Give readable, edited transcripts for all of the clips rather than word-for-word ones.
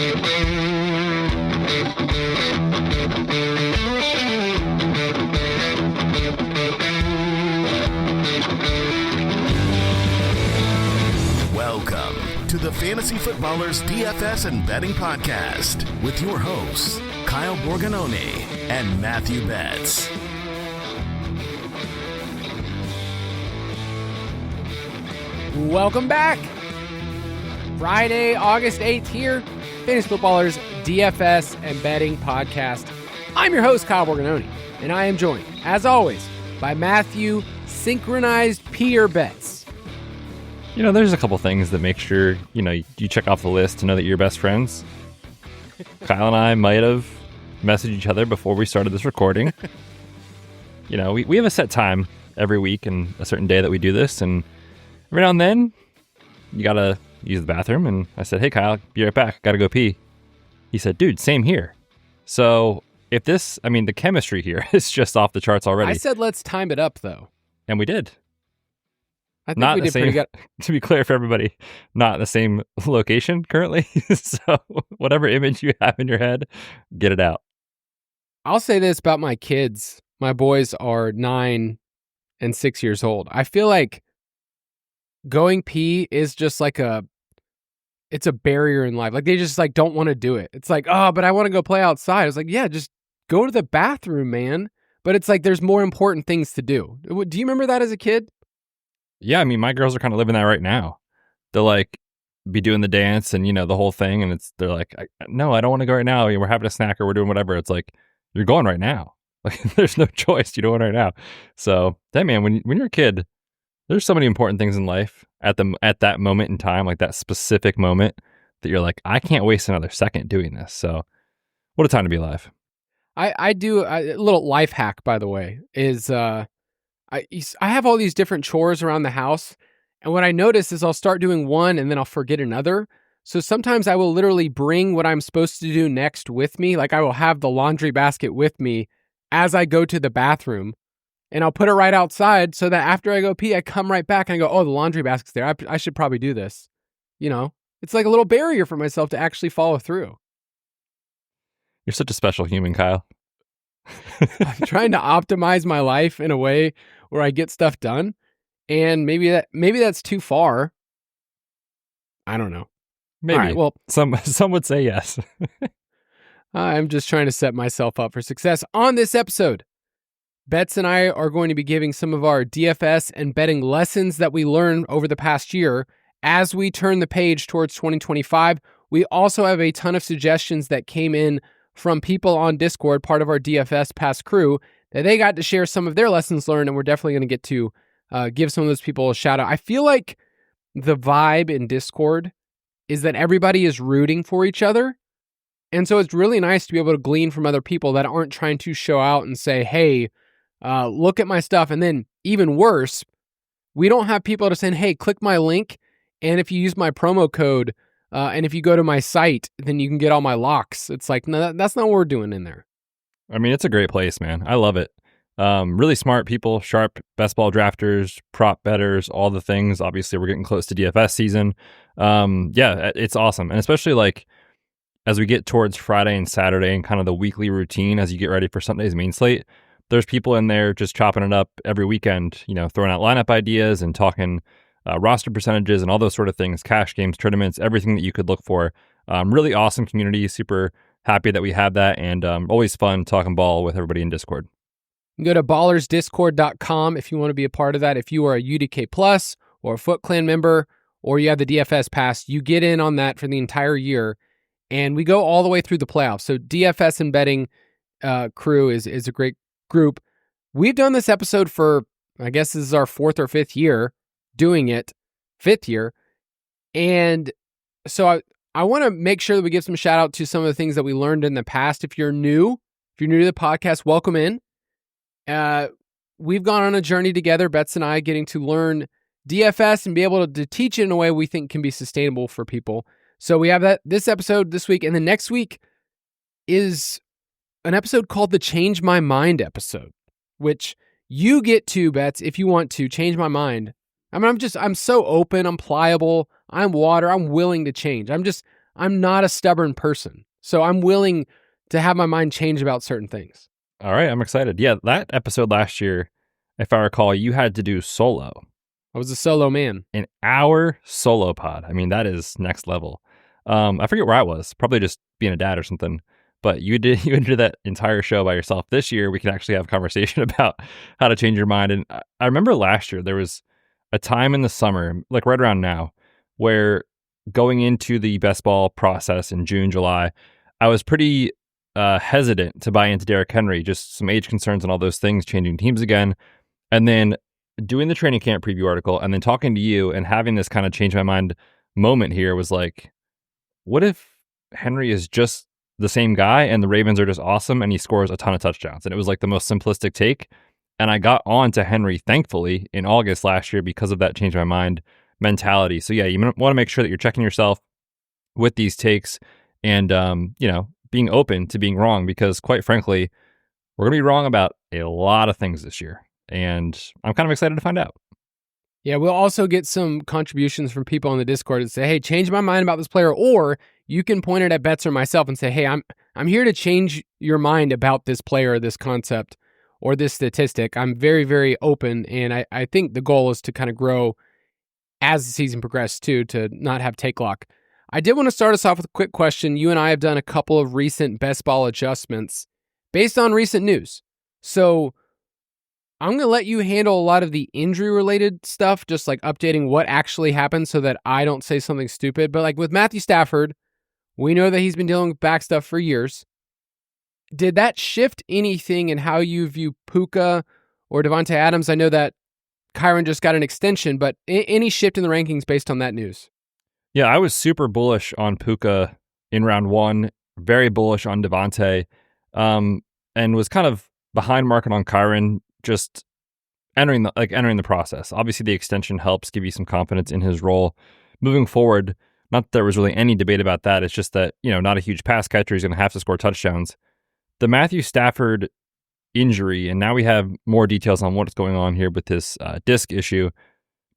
Welcome to the Fantasy Footballers DFS and Betting Podcast with your hosts, Kyle Borganoni and Matthew Betz. Welcome back. Friday, August 8th here, Fantasy Footballers DFS and Betting Podcast. I'm your host, Kyle Borganoni, and I am joined, as always, by Matthew Synchronized Peer Betz. You know, there's a couple things that make sure, you check off the list to know that you're best friends. Kyle and I might have messaged each other before we started this recording. We have a set time every week and a certain day that we do this, and every now and then, you gotta use the bathroom, and I said, hey, Kyle, be right back. Gotta go pee. He said, dude, same here. So if the chemistry here is just off the charts already. I said, let's time it up, though. And we did. I think we did pretty good. To be clear for everybody, not in the same location currently. So whatever image you have in your head, get it out. I'll say this about my kids. My boys are 9 and 6 years old. I feel like going pee is just it's a barrier in life. Like they just don't want to do it. It's like, oh, but I want to go play outside. It's like, yeah, just go to the bathroom, man. But it's like, there's more important things to do. Do you remember that as a kid? Yeah. My girls are kind of living that right now. They'll be doing the dance and, the whole thing. And they're like, no, I don't want to go right now. We're having a snack or we're doing whatever. It's like, you're going right now. Like there's no choice. You're doing right now. So that man, when you're a kid, there's so many important things in life at that moment in time, like that specific moment that you're like, I can't waste another second doing this. So what a time to be alive. I do a little life hack, by the way, is I have all these different chores around the house. And what I notice is I'll start doing one and then I'll forget another. So sometimes I will literally bring what I'm supposed to do next with me. Like I will have the laundry basket with me as I go to the bathroom. And I'll put it right outside so that after I go pee, I come right back and I go, oh, the laundry basket's there. I should probably do this. It's like a little barrier for myself to actually follow through. You're such a special human, Kyle. I'm trying to optimize my life in a way where I get stuff done. And maybe that's too far. I don't know. Maybe. All right, well, some would say yes. I'm just trying to set myself up for success. On this episode, Betz and I are going to be giving some of our DFS and betting lessons that we learned over the past year as we turn the page towards 2025. We also have a ton of suggestions that came in from people on Discord, part of our DFS Pass crew, that they got to share some of their lessons learned, and we're definitely going to get to give some of those people a shout out. I feel like the vibe in Discord is that everybody is rooting for each other. And so it's really nice to be able to glean from other people that aren't trying to show out and say, hey, look at my stuff. And then even worse, we don't have people to say, hey, click my link. And if you use my promo code, and if you go to my site, then you can get all my locks. It's like, no, that's not what we're doing in there. It's a great place, man. I love it. Really smart people, sharp best ball drafters, prop bettors, all the things. Obviously, we're getting close to DFS season. Yeah, it's awesome. And especially as we get towards Friday and Saturday and kind of the weekly routine as you get ready for Sunday's main slate, there's people in there just chopping it up every weekend, throwing out lineup ideas and talking roster percentages and all those sort of things, cash games, tournaments, everything that you could look for. Really awesome community. Super happy that we have that, and always fun talking ball with everybody in Discord. You can go to ballersdiscord.com if you want to be a part of that. If you are a UDK Plus or a Foot Clan member, or you have the DFS Pass, you get in on that for the entire year. And we go all the way through the playoffs. So DFS and betting crew is a great group. We've done this episode for, I guess this is our 4th or 5th year doing it, 5th year. And so I want to make sure that we give some shout out to some of the things that we learned in the past. If you're new to the podcast, welcome in. We've gone on a journey together, Betz and I, getting to learn DFS and be able to teach it in a way we think can be sustainable for people. So we have this episode this week, and the next week is an episode called the Change My Mind episode, which you get to, Betz, if you want to change my mind. I'm so open, I'm pliable, I'm water, I'm willing to change. I'm not a stubborn person. So I'm willing to have my mind change about certain things. All right, I'm excited. Yeah, that episode last year, if I recall, you had to do solo. I was a solo man. An hour solo pod. I mean, that is next level. I forget where I was. Probably just being a dad or something. But you did that entire show by yourself. This year, we can actually have a conversation about how to change your mind. And I remember last year, there was a time in the summer, like right around now, where going into the best ball process in June, July, I was pretty hesitant to buy into Derrick Henry, just some age concerns and all those things, changing teams again. And then doing the training camp preview article and then talking to you and having this kind of change my mind moment here was like, what if Henry is just the same guy and the Ravens are just awesome and he scores a ton of touchdowns? And it was like the most simplistic take. And I got on to Henry, thankfully, in August last year because of that change my mind mentality. So yeah, you want to make sure that you're checking yourself with these takes and, being open to being wrong, because quite frankly, we're going to be wrong about a lot of things this year. And I'm kind of excited to find out. Yeah, we'll also get some contributions from people on the Discord that say, hey, change my mind about this player. Or you can point it at Betz or myself and say, hey, I'm here to change your mind about this player, or this concept, or this statistic. I'm very, very open. And I think the goal is to kind of grow as the season progresses too, to not have take lock. I did want to start us off with a quick question. You and I have done a couple of recent best ball adjustments based on recent news. So I'm going to let you handle a lot of the injury-related stuff, just like updating what actually happened so that I don't say something stupid. But like with Matthew Stafford, we know that he's been dealing with back stuff for years. Did that shift anything in how you view Puka or Devontae Adams? I know that Kyren just got an extension, but any shift in the rankings based on that news? Yeah, I was super bullish on Puka in round one, very bullish on Devontae, and was kind of behind market on Kyren, just entering the process. Obviously, the extension helps give you some confidence in his role moving forward. Not that there was really any debate about that. It's just that, not a huge pass catcher. He's going to have to score touchdowns. The Matthew Stafford injury, and now we have more details on what's going on here with this disc issue.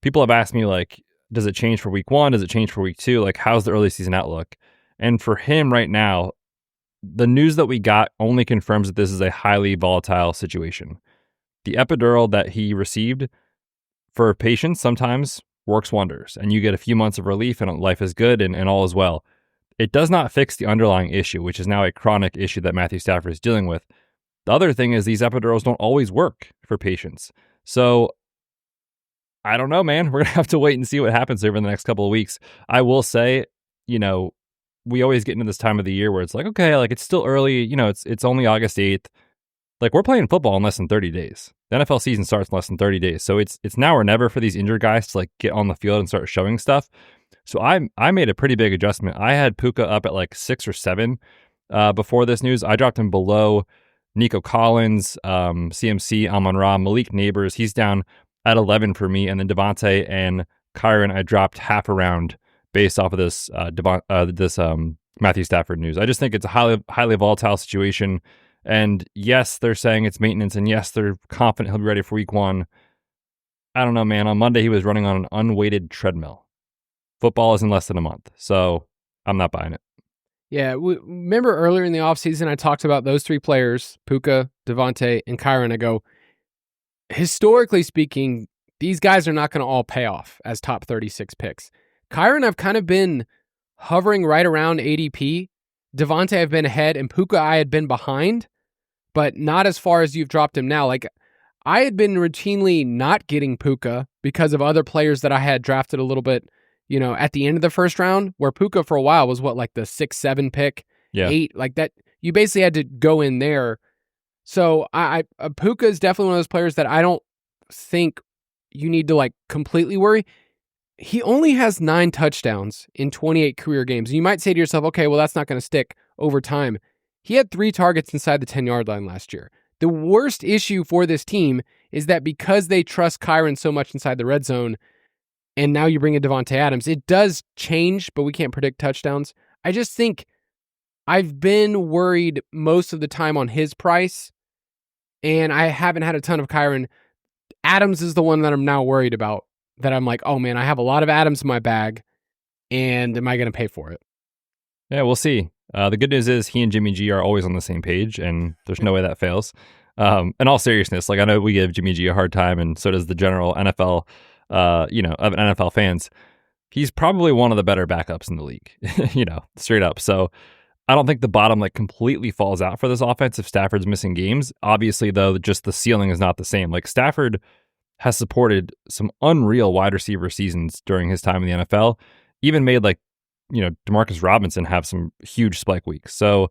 People have asked me, like, does it change for week one? Does it change for week two? Like, how's the early season outlook? And for him right now, the news that we got only confirms that this is a highly volatile situation. The epidural that he received for patients sometimes works wonders, and you get a few months of relief and life is good and all is well. It does not fix the underlying issue, which is now a chronic issue that Matthew Stafford is dealing with. The other thing is these epidurals don't always work for patients. So I don't know, man. We're going to have to wait and see what happens over the next couple of weeks. I will say, we always get into this time of the year where it's like, okay, like it's still early, it's only August 8th. Like, we're playing football in less than 30 days. The NFL season starts in less than 30 days. So it's now or never for these injured guys to like get on the field and start showing stuff. So I made a pretty big adjustment. I had Puka up at like 6 or 7 before this news. I dropped him below Nico Collins, CMC, Amon-Ra, Malik Neighbors. He's down at 11 for me. And then Devontae and Kyren, I dropped half a round based off of this Matthew Stafford news. I just think it's a highly volatile situation. And yes, they're saying it's maintenance, and yes, they're confident he'll be ready for week one. I don't know, man. On Monday, he was running on an unweighted treadmill. Football is in less than a month, so I'm not buying it. Yeah, remember earlier in the offseason, I talked about those 3 players, Puka, Devontae, and Kyren. I go, historically speaking, these guys are not going to all pay off as top 36 picks. Kyren, I've kind of been hovering right around ADP. Devontae, I've been ahead, and Puka, I had been behind, but not as far as you've dropped him now. Like, I had been routinely not getting Puka because of other players that I had drafted a little bit, at the end of the first round, where Puka for a while was like the 6-7 pick, 8, like that. You basically had to go in there. So Puka is definitely one of those players that I don't think you need to like completely worry. He only has 9 touchdowns in 28 career games. And you might say to yourself, okay, well, that's not going to stick over time. He had 3 targets inside the 10-yard line last year. The worst issue for this team is that because they trust Kyren so much inside the red zone, and now you bring in Devontae Adams, it does change, but we can't predict touchdowns. I just think I've been worried most of the time on his price, and I haven't had a ton of Kyren. Adams is the one that I'm now worried about, that I'm like, oh man, I have a lot of Adams in my bag, and am I going to pay for it? Yeah, we'll see. The good news is he and Jimmy G are always on the same page, and there's no way that fails. In all seriousness, like I know we give Jimmy G a hard time, and so does the general NFL, of NFL fans. He's probably one of the better backups in the league, straight up. So I don't think the bottom like completely falls out for this offense if Stafford's missing games. Obviously, though, just the ceiling is not the same. Like Stafford has supported some unreal wide receiver seasons during his time in the NFL, even made Demarcus Robinson have some huge spike weeks. So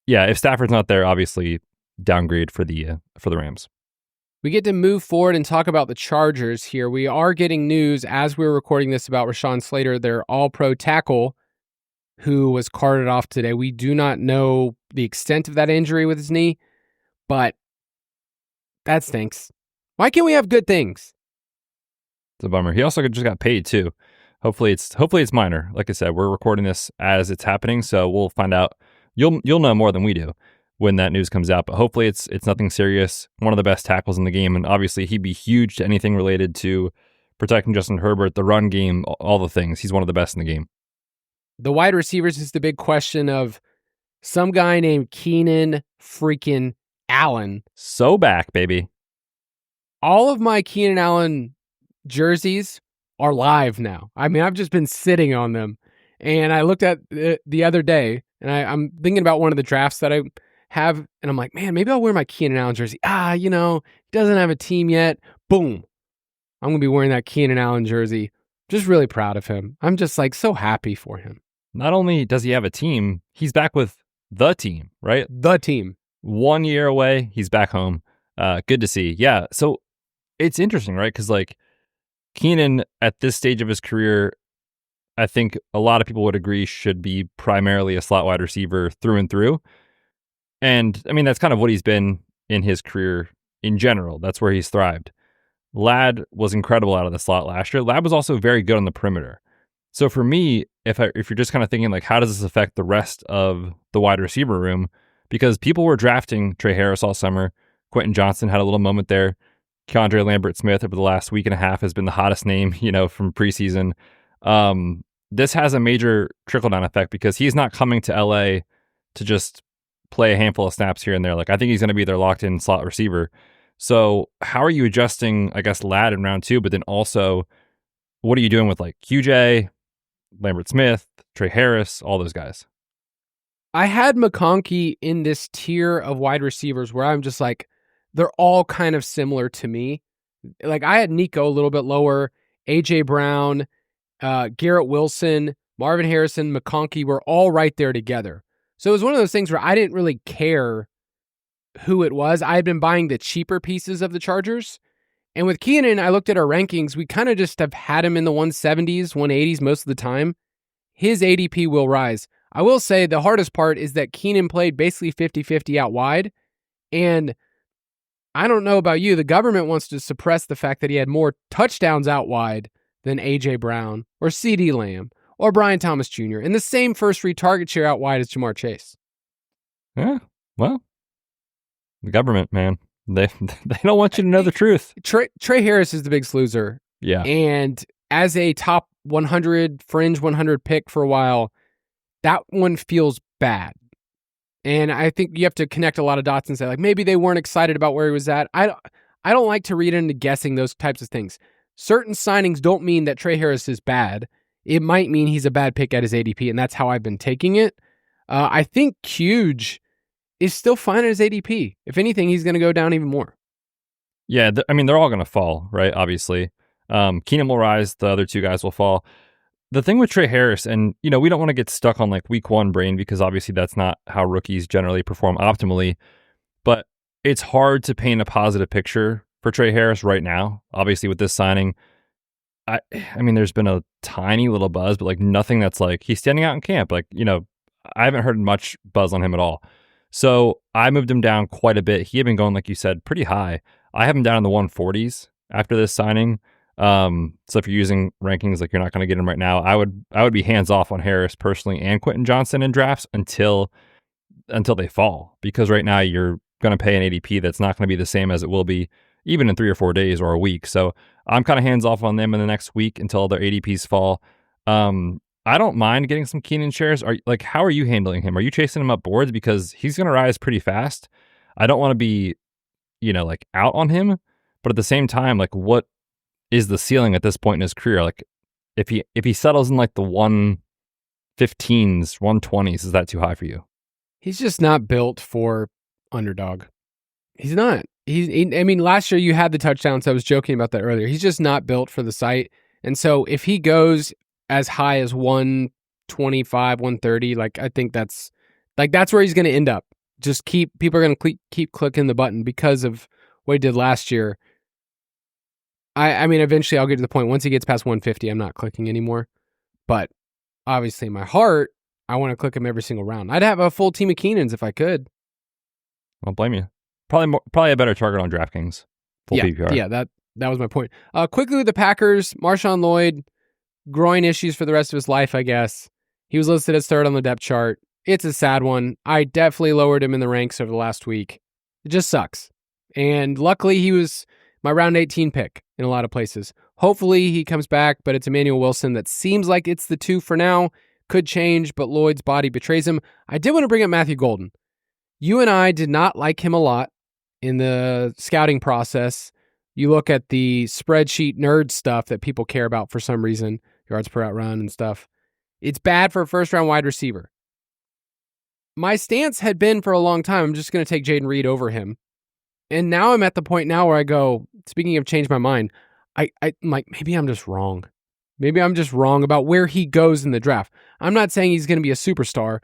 yeah, if Stafford's not there, obviously downgrade for the Rams. We get to move forward and talk about the Chargers here. We are getting news as we're recording this about Rashawn Slater, their all-pro tackle, who was carted off today. We do not know the extent of that injury with his knee, but that stinks. Why can't we have good things? It's a bummer. He also just got paid too. Hopefully it's minor. Like I said, we're recording this as it's happening, so we'll find out. You'll know more than we do when that news comes out, but hopefully it's nothing serious. One of the best tackles in the game, and obviously he'd be huge to anything related to protecting Justin Herbert, the run game, all the things. He's one of the best in the game. The wide receivers is the big question of some guy named Keenan freaking Allen. So back, baby. All of my Keenan Allen jerseys are live now. I mean, I've just been sitting on them. And I looked at the other day, and I'm thinking about one of the drafts that I have, and I'm like, man, maybe I'll wear my Keenan Allen jersey. He doesn't have a team yet. Boom. I'm going to be wearing that Keenan Allen jersey. Just really proud of him. I'm just like so happy for him. Not only does he have a team, he's back with the team, right? The team. 1 year away, he's back home. Good to see. Yeah, so it's interesting, right? Because like Keenan at this stage of his career, I think a lot of people would agree should be primarily a slot wide receiver through and through. And I mean, that's kind of what he's been in his career in general. That's where he's thrived. Ladd was incredible out of the slot last year. Ladd was also very good on the perimeter. So for me, if you're just kind of thinking like, how does this affect the rest of the wide receiver room? Because people were drafting Trey Harris all summer. Quentin Johnson had a little moment there. Keandre Lambert-Smith over the last week and a half has been the hottest name, from preseason. This has a major trickle-down effect because he's not coming to LA to just play a handful of snaps here and there. Like, I think he's going to be their locked-in slot receiver. So how are you adjusting, I guess, Ladd in round 2, but then also what are you doing with like QJ, Lambert-Smith, Trey Harris, all those guys? I had McConkey in this tier of wide receivers where I'm just like, they're all kind of similar to me. Like I had Nico a little bit lower, AJ Brown, Garrett Wilson, Marvin Harrison, McConkey were all right there together. So it was one of those things where I didn't really care who it was. I had been buying the cheaper pieces of the Chargers. And with Keenan, I looked at our rankings. We kind of just have had him in the 170s, 180s most of the time. His ADP will rise. I will say the hardest part is that Keenan played basically 50-50 out wide. And I don't know about you, the government wants to suppress the fact that he had more touchdowns out wide than A.J. Brown or C.D. Lamb or Brian Thomas Jr. and the same first read target share out wide as Jamar Chase. Yeah, well, the government, man, they don't want you to know the truth. Trey Harris is the big sloozer. Yeah. And as a top 100, fringe 100 pick for a while, that one feels bad. And I think you have to connect a lot of dots and say, like, maybe they weren't excited about where he was at. I don't like to read into guessing those types of things. Certain signings don't mean that Trey Harris is bad. It might mean he's a bad pick at his ADP, and that's how I've been taking it. I think Huge is still fine at his ADP. If anything, he's going to go down even more. Yeah, they're all going to fall, right? Obviously. Keenan will rise. The other two guys will fall. The thing with Trey Harris, and we don't want to get stuck on like week one brain because obviously that's not how rookies generally perform optimally, but it's hard to paint a positive picture for Trey Harris right now. Obviously with this signing, I mean, there's been a tiny little buzz, but like nothing that's like he's standing out in camp. Like, I haven't heard much buzz on him at all. So I moved him down quite a bit. He had been going, like you said, pretty high. I have him down in the 140s after this signing. So if you're using rankings, like you're not going to get him right now, I would be hands off on Harris personally and Quentin Johnson in drafts until they fall, because right now you're going to pay an ADP that's not going to be the same as it will be even in 3 or 4 days or a week. So I'm kind of hands off on them in the next week until their ADPs fall. I don't mind getting some Keenan shares. How are you handling him? Are you chasing him up boards? Because he's going to rise pretty fast. I don't want to be, out on him, but at the same time, what is the ceiling at this point in his career? Like, if he settles in like the 115s, 120s, is that too high for you? He's just not built for underdog. He's not. Last year you had the touchdowns. I was joking about that earlier. He's just not built for the site. And so if he goes as high as 125, 130, I think that's where he's going to end up. Just people are going to keep clicking the button because of what he did last year. Eventually I'll get to the point, once he gets past 150, I'm not clicking anymore. But obviously in my heart, I want to click him every single round. I'd have a full team of Keenans if I could. I don't blame you. Probably a better target on DraftKings. Full PPR. Yeah, that was my point. Quickly with the Packers, Marshawn Lloyd, groin issues for the rest of his life, I guess. He was listed as third on the depth chart. It's a sad one. I definitely lowered him in the ranks over the last week. It just sucks. And luckily, he was my round 18 pick in a lot of places. Hopefully, he comes back, but it's Emmanuel Wilson that seems like it's the two for now. Could change, but Lloyd's body betrays him. I did want to bring up Matthew Golden. You and I did not like him a lot in the scouting process. You look at the spreadsheet nerd stuff that people care about for some reason, yards per out run and stuff. It's bad for a first-round wide receiver. My stance had been for a long time, I'm just going to take Jaden Reed over him. And now I'm at the point now where I go, speaking of change my mind, I'm like, maybe I'm just wrong. Maybe I'm just wrong about where he goes in the draft. I'm not saying he's going to be a superstar,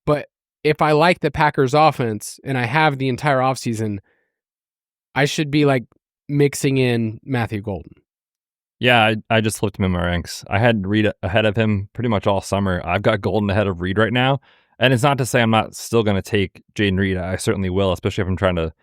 but if I like the Packers offense and I have the entire offseason, I should be mixing in Matthew Golden. Yeah, I just flipped him in my ranks. I had Reed ahead of him pretty much all summer. I've got Golden ahead of Reed right now. And it's not to say I'm not still going to take Jaden Reed. I certainly will, especially if I'm trying to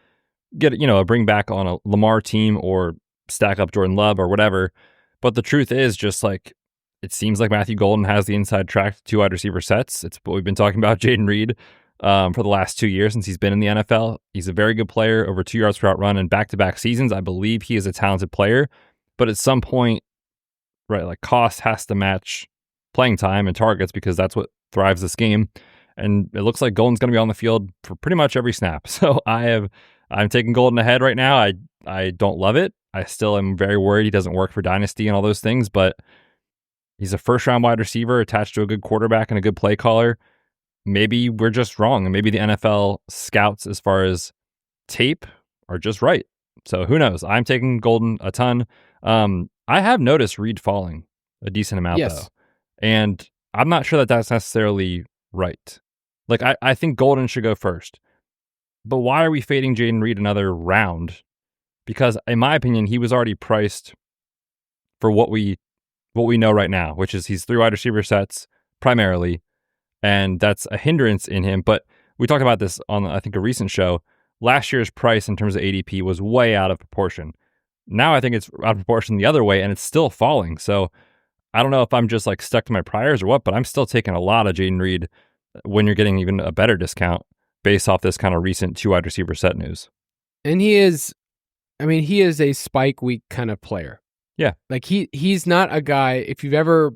get, a bring back on a Lamar team or stack up Jordan Love or whatever. But the truth is just it seems like Matthew Golden has the inside track to two wide receiver sets. It's what we've been talking about Jaden Reed for the last 2 years since he's been in the NFL. He's a very good player, over 2 yards per out run in back-to-back seasons. I believe he is a talented player. But at some point, right, cost has to match playing time and targets because that's what thrives this game. And it looks like Golden's going to be on the field for pretty much every snap. So I'm taking Golden ahead right now. I don't love it. I still am very worried he doesn't work for Dynasty and all those things, but he's a first-round wide receiver attached to a good quarterback and a good play caller. Maybe we're just wrong, and maybe the NFL scouts as far as tape are just right. So who knows? I'm taking Golden a ton. I have noticed Reed falling a decent amount, though. And I'm not sure that that's necessarily right. I think Golden should go first. But why are we fading Jaden Reed another round? Because in my opinion, he was already priced for what we know right now, which is he's 3 wide receiver sets primarily, and that's a hindrance in him. But we talked about this on, I think, a recent show. Last year's price in terms of ADP was way out of proportion. Now I think it's out of proportion the other way, and it's still falling. So I don't know if I'm just stuck to my priors or what, but I'm still taking a lot of Jaden Reed when you're getting even a better discount based off this kind of recent 2 wide receiver set news. And he is a spike week kind of player. Yeah. He's not a guy, if you've ever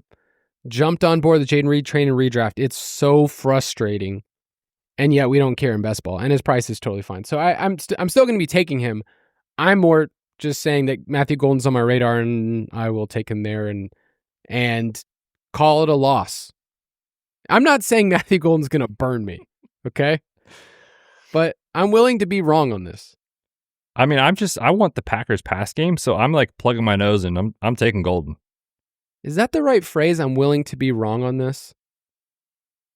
jumped on board the Jaden Reed train and redraft, it's so frustrating. And yet we don't care in best ball, and his price is totally fine. So I'm still going to be taking him. I'm more just saying that Matthew Golden's on my radar, and I will take him there and call it a loss. I'm not saying Matthew Golden's going to burn me, okay? But I'm willing to be wrong on this. I want the Packers pass game, so I'm plugging my nose in. I'm taking Golden. Is that the right phrase? I'm willing to be wrong on this?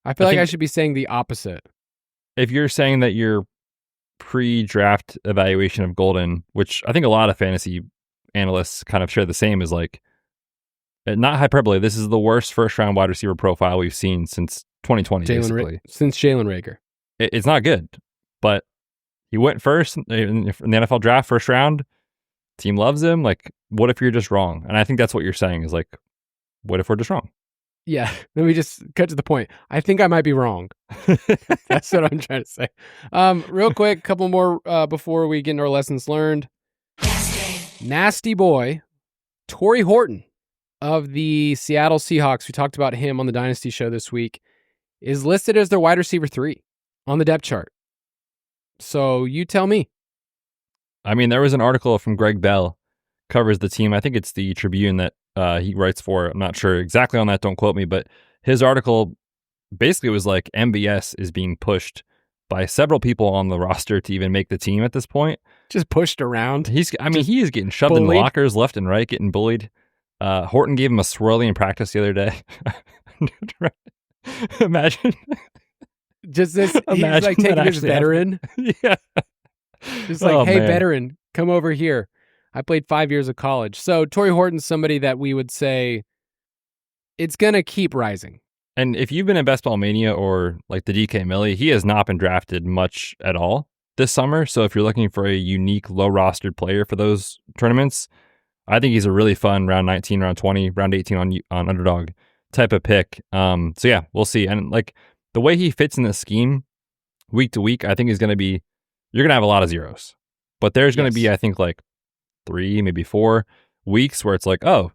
I feel like I should be saying the opposite. If you're saying that your pre-draft evaluation of Golden, which I think a lot of fantasy analysts kind of share the same, is not hyperbole. This is the worst first-round wide receiver profile we've seen since 2020, basically. Since Jalen Reagor. It's not good, but he went first in the NFL draft, first round. Team loves him. What if you're just wrong? And I think that's what you're saying is what if we're just wrong? Yeah, let me just cut to the point. I think I might be wrong. That's what I'm trying to say. Real quick, a couple more before we get into our lessons learned. Nasty boy, Torrey Horton. of the Seattle Seahawks, we talked about him on the Dynasty Show this week, is listed as their wide receiver 3 on the depth chart. So you tell me. I mean, there was an article from Greg Bell, covers the team. I think it's the Tribune that he writes for. I'm not sure exactly on that. Don't quote me. But his article basically was like MBS is being pushed by several people on the roster to even make the team at this point. Just pushed around. He is getting shoved in lockers left and right, getting bullied. Horton gave him a swirly in practice the other day. Imagine. Just this, he's like taking his veteran. Yeah. Just like, hey, veteran, come over here. I played 5 years of college. So Torrey Horton's somebody that we would say it's going to keep rising. And if you've been in Best Ball Mania or like the DK Millie, he has not been drafted much at all this summer. So if you're looking for a unique, low-rostered player for those tournaments, I think he's a really fun round 19, round 20, round 18 on Underdog type of pick. So yeah, we'll see. And like the way he fits in the scheme week to week, I think you're going to have a lot of zeros. But there's going to be, I think, like 3, maybe 4 weeks where it's like, oh,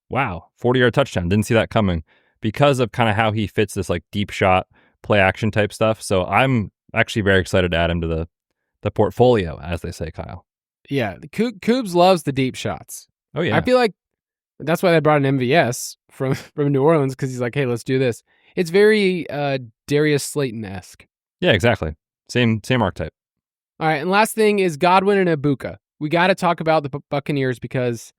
wow, 40-yard touchdown. Didn't see that coming because of kind of how he fits this like deep shot, play action type stuff. So I'm actually very excited to add him to the portfolio, as they say, Kyle. Yeah, Coobs loves the deep shots. Oh, yeah. I feel like that's why they brought an MVS from New Orleans, because he's like, hey, let's do this. It's very Darius Slayton-esque. Yeah, exactly. Same archetype. All right, and last thing is Godwin and Ibuka. We got to talk about the Buccaneers because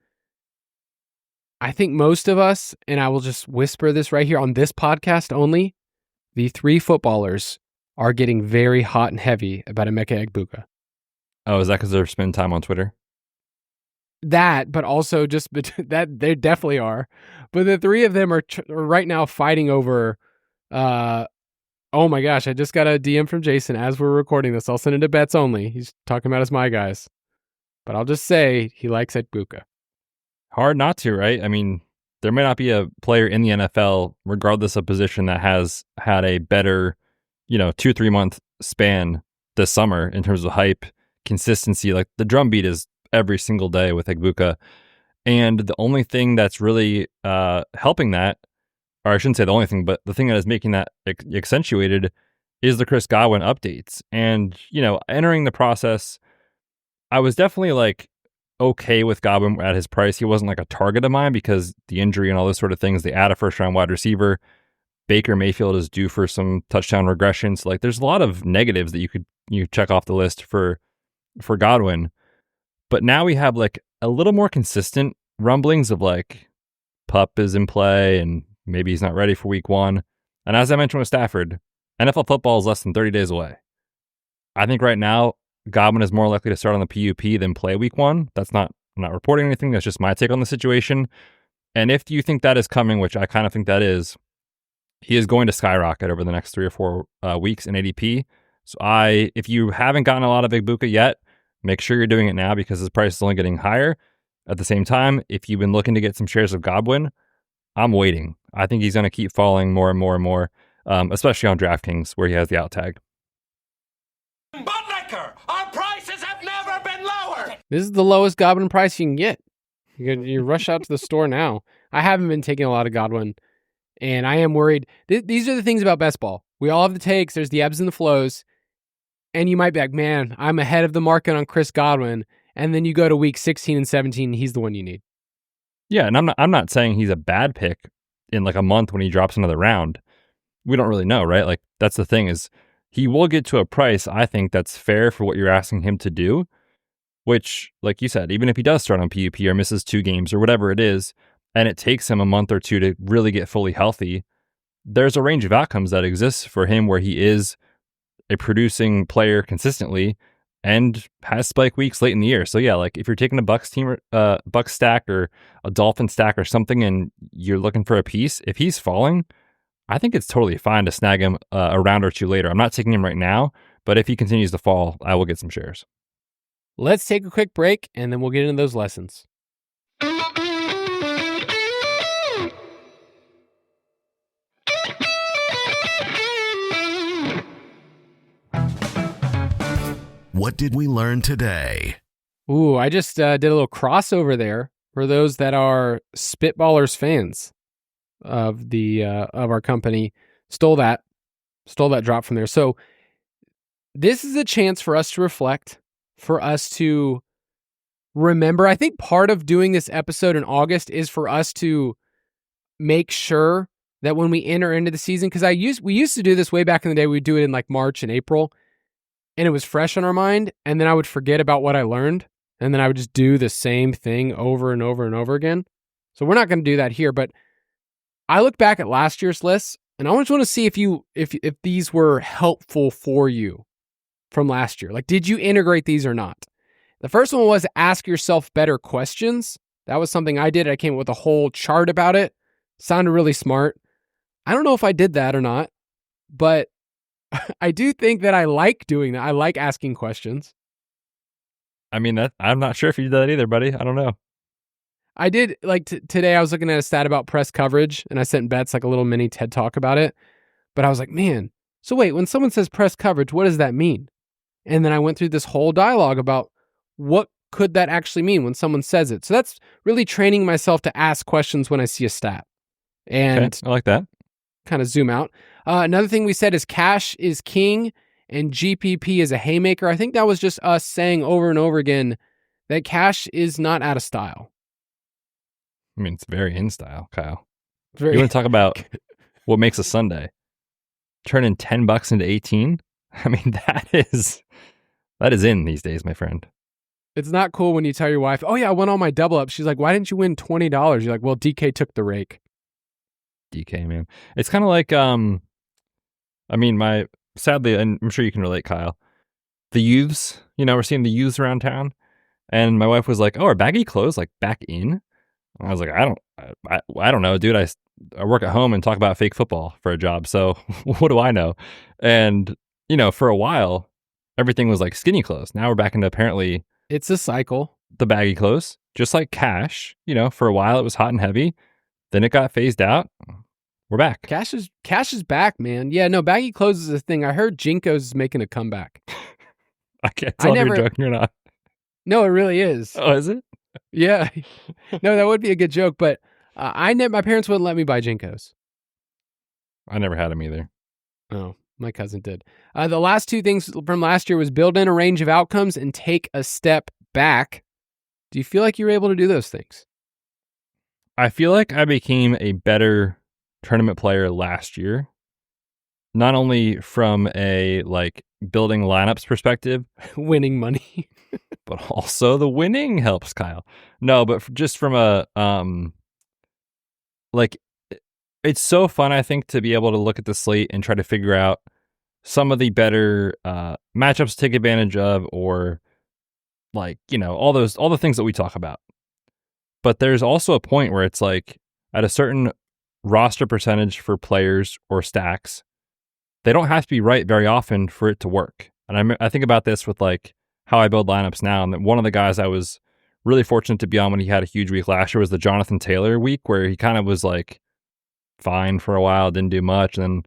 I think most of us, and I will just whisper this right here on this podcast only, the 3 footballers are getting very hot and heavy about Emeka Egbuka. Oh, is that because they're spending time on Twitter? That, but also just that they definitely are. But the 3 of them are right now fighting over, oh my gosh, I just got a DM from Jason as we're recording this. I'll send it to Betz only. He's talking about as my guys. But I'll just say he likes Egbuka. Hard not to, right? I mean, there may not be a player in the NFL, regardless of position, that has had a better, 2-3 month span this summer in terms of hype, consistency. Like the drumbeat is every single day with Egbuka. And the only thing that's really helping that, or I shouldn't say the only thing, but the thing that is making that accentuated is the Chris Godwin updates. And, entering the process, I was definitely like okay with Godwin at his price. He wasn't like a target of mine because the injury and all those sort of things. They add a first round wide receiver. Baker Mayfield is due for some touchdown regression. So like there's a lot of negatives that you check off the list for Godwin. But now we have like a little more consistent rumblings of like Pup is in play and maybe he's not ready for week 1. And as I mentioned with Stafford, NFL football is less than 30 days away. I think right now Godwin is more likely to start on the PUP than play week 1. I'm not reporting anything. That's just my take on the situation. And if you think that is coming, which I kind of think that is, he is going to skyrocket over the next 3 or 4 weeks in ADP. So if you haven't gotten a lot of Egbuka yet, make sure you're doing it now because his price is only getting higher. At the same time, if you've been looking to get some shares of Godwin, I'm waiting. I think he's going to keep falling more and more and more, especially on DraftKings where he has the out tag. Our prices have never been lower. This is the lowest Godwin price you can get. You rush out to the store now. I haven't been taking a lot of Godwin, and I am worried. These are the things about best ball. We all have the takes. There's the ebbs and the flows, and you might be like, man, I'm ahead of the market on Chris Godwin, and then you go to week 16 and 17, he's the one you need. Yeah, and I'm not saying he's a bad pick in like a month when he drops another round. We don't really know, right? Like that's the thing is he will get to a price, I think, that's fair for what you're asking him to do, which, like you said, even if he does start on PUP or misses 2 games or whatever it is, and it takes him a month or 2 to really get fully healthy, there's a range of outcomes that exists for him where he is a producing player consistently and has spike weeks late in the year. So yeah, like if you're taking a Bucks team, Bucks stack or a Dolphin stack or something and you're looking for a piece, if he's falling, I think it's totally fine to snag him a round or 2 later. I'm not taking him right now, but if he continues to fall, I will get some shares. Let's take a quick break, and then we'll get into those lessons. What did we learn today? Ooh, I just did a little crossover there for those that are Spitballers fans of our company, stole that drop from there. So this is a chance for us to reflect, for us to remember. I think part of doing this episode in August is for us to make sure that when we enter into the season, because we used to do this way back in the day, we'd do it in like March and April, and it was fresh on our mind, and then I would forget about what I learned, and then I would just do the same thing over and over and over again. So we're not going to do that here, but I look back at last year's lists, and I just want to see if these were helpful for you from last year. Like, did you integrate these or not? The first one was ask yourself better questions. That was something I did. I came up with a whole chart about it. Sounded really smart. I don't know if I did that or not, but I do think that I like doing that. I like asking questions. I mean, I'm not sure if you did that either, buddy. I don't know. I did, like today I was looking at a stat about press coverage, and I sent Betz like a little mini TED Talk about it. But I was like, man, so wait, when someone says press coverage, what does that mean? And then I went through this whole dialogue about what could that actually mean when someone says it. So that's really training myself to ask questions when I see a stat. And okay, I like that. Kind of zoom out. Another thing we said is cash is king and GPP is a haymaker. I think that was just us saying over and over again that cash is not out of style. I mean, it's very in style, Kyle. You want to talk about what makes a Sunday? Turning $10 into 18? I mean, that is in these days, my friend. It's not cool when you tell your wife, oh yeah, I won all my double up. She's like, why didn't you win $20? You're like, well, DK took the rake. DK, man. It's kind of like, I mean, sadly, and I'm sure you can relate, Kyle, the youths, we're seeing the youths around town. And my wife was like, oh, are baggy clothes like back in? And I was like, I don't know, dude. I work at home and talk about fake football for a job. So what do I know? And, for a while, everything was like skinny clothes. Now we're back into apparently it's a cycle. The baggy clothes, just like cash, for a while it was hot and heavy. Then it got phased out. We're back. Cash is back, man. Yeah, no, baggy clothes is a thing. I heard Jinko's is making a comeback. I can't tell if you're joking or not. No, it really is. Oh, is it? Yeah. No, that would be a good joke, but my parents wouldn't let me buy Jinko's. I never had them either. Oh, my cousin did. The last two things from last year was build in a range of outcomes and take a step back. Do you feel like you were able to do those things? I feel like I became a better tournament player last year. Not only from a building lineups perspective, winning money, but also the winning helps, Kyle. No, but just from a it's so fun, I think, to be able to look at the slate and try to figure out some of the better matchups to take advantage of, or all the things that we talk about. But there's also a point where it's like at a certain roster percentage for players or stacks, they don't have to be right very often for it to work. And I think about this with how I build lineups now. And one of the guys I was really fortunate to be on when he had a huge week last year was the Jonathan Taylor week, where he kind of was fine for a while, didn't do much. And then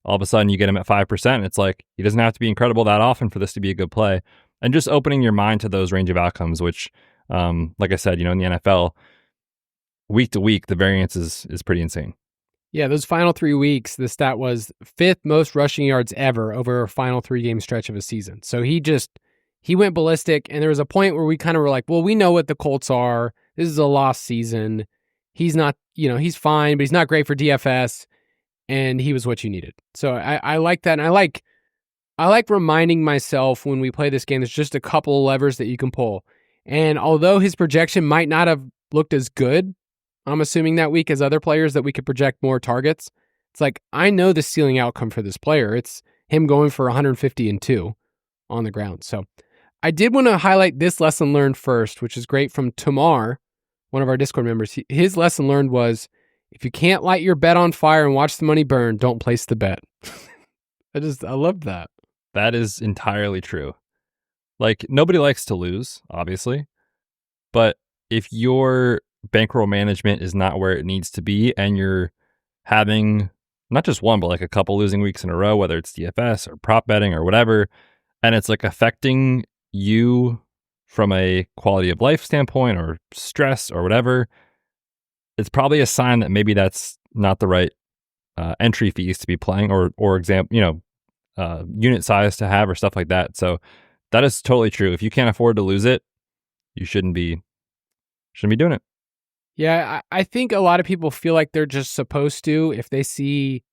all of a sudden you get him at 5%. It's he doesn't have to be incredible that often for this to be a good play. And just opening your mind to those range of outcomes, which, like I said, in the NFL, week to week, the variance is pretty insane. Yeah, those final 3 weeks, the stat was 5th most rushing yards ever over a final 3-game stretch of a season. So he went ballistic, and there was a point where we kind of were like, well, we know what the Colts are. This is a lost season. He's not, he's fine, but he's not great for DFS, and he was what you needed. So I like that, and I like reminding myself when we play this game, there's just a couple of levers that you can pull. And although his projection might not have looked as good, I'm assuming that week, as other players that we could project more targets, it's I know the ceiling outcome for this player. It's him going for 150 and 2 on the ground. So I did want to highlight this lesson learned first, which is great, from Tamar, one of our Discord members. His lesson learned was, if you can't light your bet on fire and watch the money burn, don't place the bet. I love that. That is entirely true. Nobody likes to lose, obviously, but if your bankroll management is not where it needs to be, and you're having not just one, but a couple losing weeks in a row, whether it's DFS or prop betting or whatever, and it's affecting you from a quality of life standpoint or stress or whatever, it's probably a sign that maybe that's not the right entry fees to be playing or unit size to have or stuff like that. So that is totally true. If you can't afford to lose it, you shouldn't be doing it. Yeah, I think a lot of people feel like they're just supposed to if they see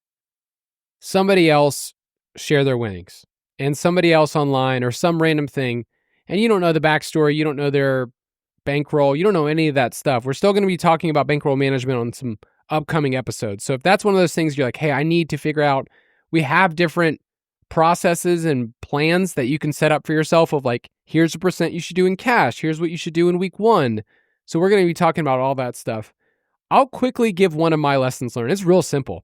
somebody else share their winnings and somebody else online or some random thing, and you don't know the backstory, you don't know their bankroll, you don't know any of that stuff. We're still going to be talking about bankroll management on some upcoming episodes. So if that's one of those things you're like, hey, I need to figure out, we have different processes and plans that you can set up for yourself of like, here's the percent you should do in cash. Here's what you should do in week 1. So we're going to be talking about all that stuff. I'll quickly give one of my lessons learned. It's real simple.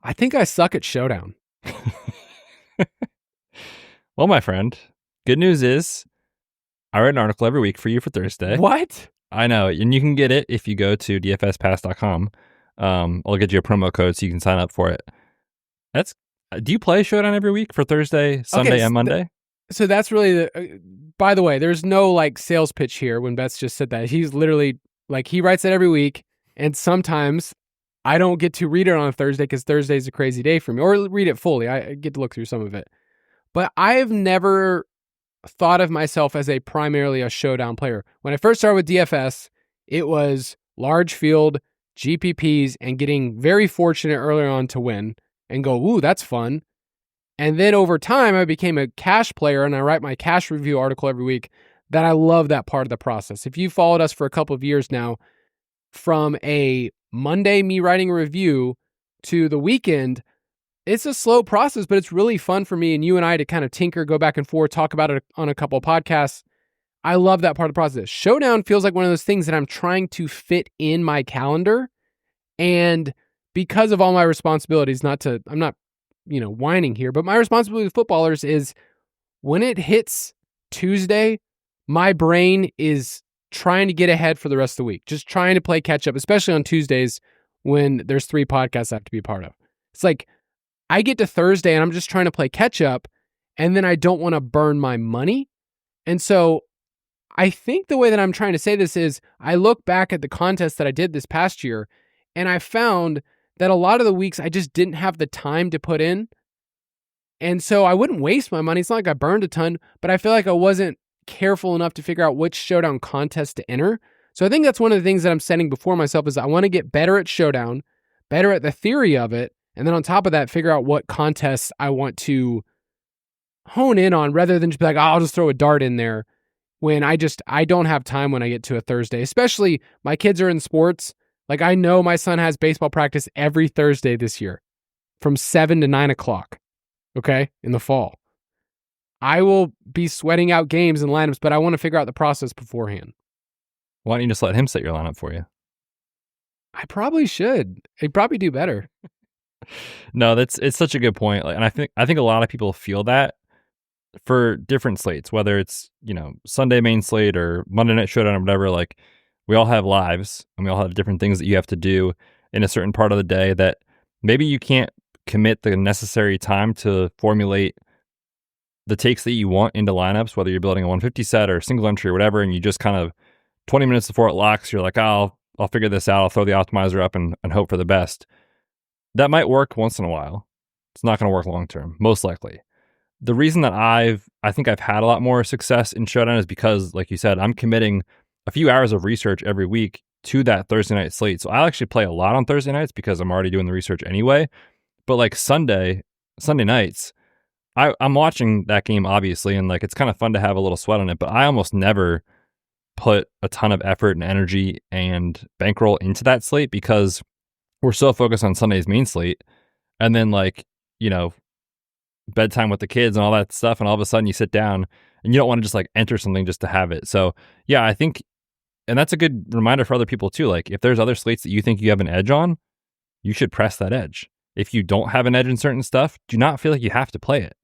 I think I suck at Showdown. Well, my friend, good news is I write an article every week for you for Thursday. What? I know. And you can get it if you go to dfspass.com. I'll get you a promo code so you can sign up for it. Do you play Showdown every week for Thursday, Sunday, and Monday? So that's really by the way, there's no like sales pitch here when Betz just said that. He's literally like, he writes it every week. And sometimes I don't get to read it on a Thursday because Thursday's a crazy day for me, or read it fully. I get to look through some of it. But I have never thought of myself as primarily a Showdown player. When I first started with DFS, it was large field, GPPs, and getting very fortunate earlier on to win and go, ooh, that's fun. And then over time, I became a cash player, and I write my cash review article every week. That I love that part of the process. If you followed us for a couple of years now, from a Monday me writing a review to the weekend, it's a slow process, but it's really fun for me and you and I to kind of tinker, go back and forth, talk about it on a couple of podcasts. I love that part of the process. Showdown feels like one of those things that I'm trying to fit in my calendar. And because of all my responsibilities, I'm not, whining here, but my responsibility with footballers is when it hits Tuesday, my brain is trying to get ahead for the rest of the week, just trying to play catch up, especially on Tuesdays when there's 3 podcasts I have to be a part of. It's like I get to Thursday and I'm just trying to play catch up, and then I don't want to burn my money. And so I think the way that I'm trying to say this is I look back at the contest that I did this past year, and I found that a lot of the weeks I just didn't have the time to put in. And so I wouldn't waste my money. It's not like I burned a ton, but I feel like I wasn't careful enough to figure out which Showdown contest to enter. So I think that's one of the things that I'm setting before myself is I want to get better at Showdown, better at the theory of it, and then on top of that, figure out what contests I want to hone in on rather than just be like, oh, I'll just throw a dart in there when I don't have time when I get to a Thursday. Especially my kids are in sports. Like I know my son has baseball practice every Thursday this year from 7 to 9 o'clock, okay, in the fall. I will be sweating out games and lineups, but I want to figure out the process beforehand. Why don't you just let him set your lineup for you? I probably should. He'd probably do better. No, it's such a good point. Like, and I think a lot of people feel that for different slates, whether it's, Sunday main slate or Monday night showdown or whatever. Like we all have lives and we all have different things that you have to do in a certain part of the day that maybe you can't commit the necessary time to formulate the takes that you want into lineups, whether you're building a 150 set or single entry or whatever, and you just kind of 20 minutes before it locks, you're like, oh, I'll figure this out. I'll throw the optimizer up and hope for the best. That might work once in a while. It's not going to work long term, most likely. The reason that I think I've had a lot more success in Showdown is because, like you said, I'm committing a few hours of research every week to that Thursday night slate. So I actually play a lot on Thursday nights because I'm already doing the research anyway. But like Sunday nights, I'm watching that game, obviously, and like it's kind of fun to have a little sweat on it, but I almost never put a ton of effort and energy and bankroll into that slate because we're so focused on Sunday's main slate. And then bedtime with the kids and all that stuff, and all of a sudden you sit down and you don't want to just like enter something just to have it. So yeah, I think, and that's a good reminder for other people too, like if there's other slates that you think you have an edge on, you should press that edge. If you don't have an edge in certain stuff, do not feel like you have to play it.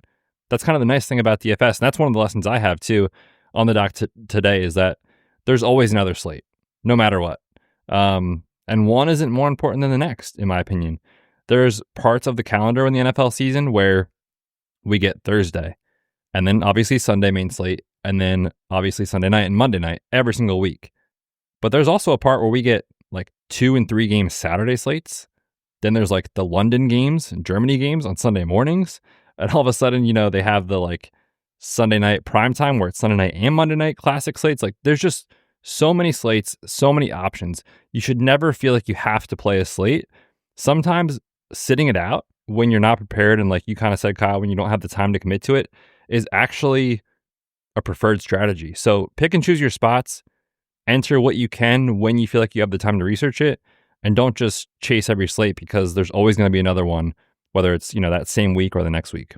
That's kind of the nice thing about DFS. And that's one of the lessons I have too on the doc today is that there's always another slate, no matter what. And one isn't more important than the next, in my opinion. There's parts of the calendar in the NFL season where we get Thursday and then obviously Sunday main slate and then obviously Sunday night and Monday night every single week. But there's also a part where we get like 2 and 3 game Saturday slates. Then there's like the London games and Germany games on Sunday mornings. And all of a sudden, they have the like Sunday night primetime where it's Sunday night and Monday night classic slates. Like there's just so many slates, so many options. You should never feel like you have to play a slate. Sometimes sitting it out when you're not prepared, and like you kind of said, Kyle, when you don't have the time to commit to it, is actually a preferred strategy. So pick and choose your spots. Enter what you can when you feel like you have the time to research it, and don't just chase every slate because there's always going to be another one, whether it's, that same week or the next week.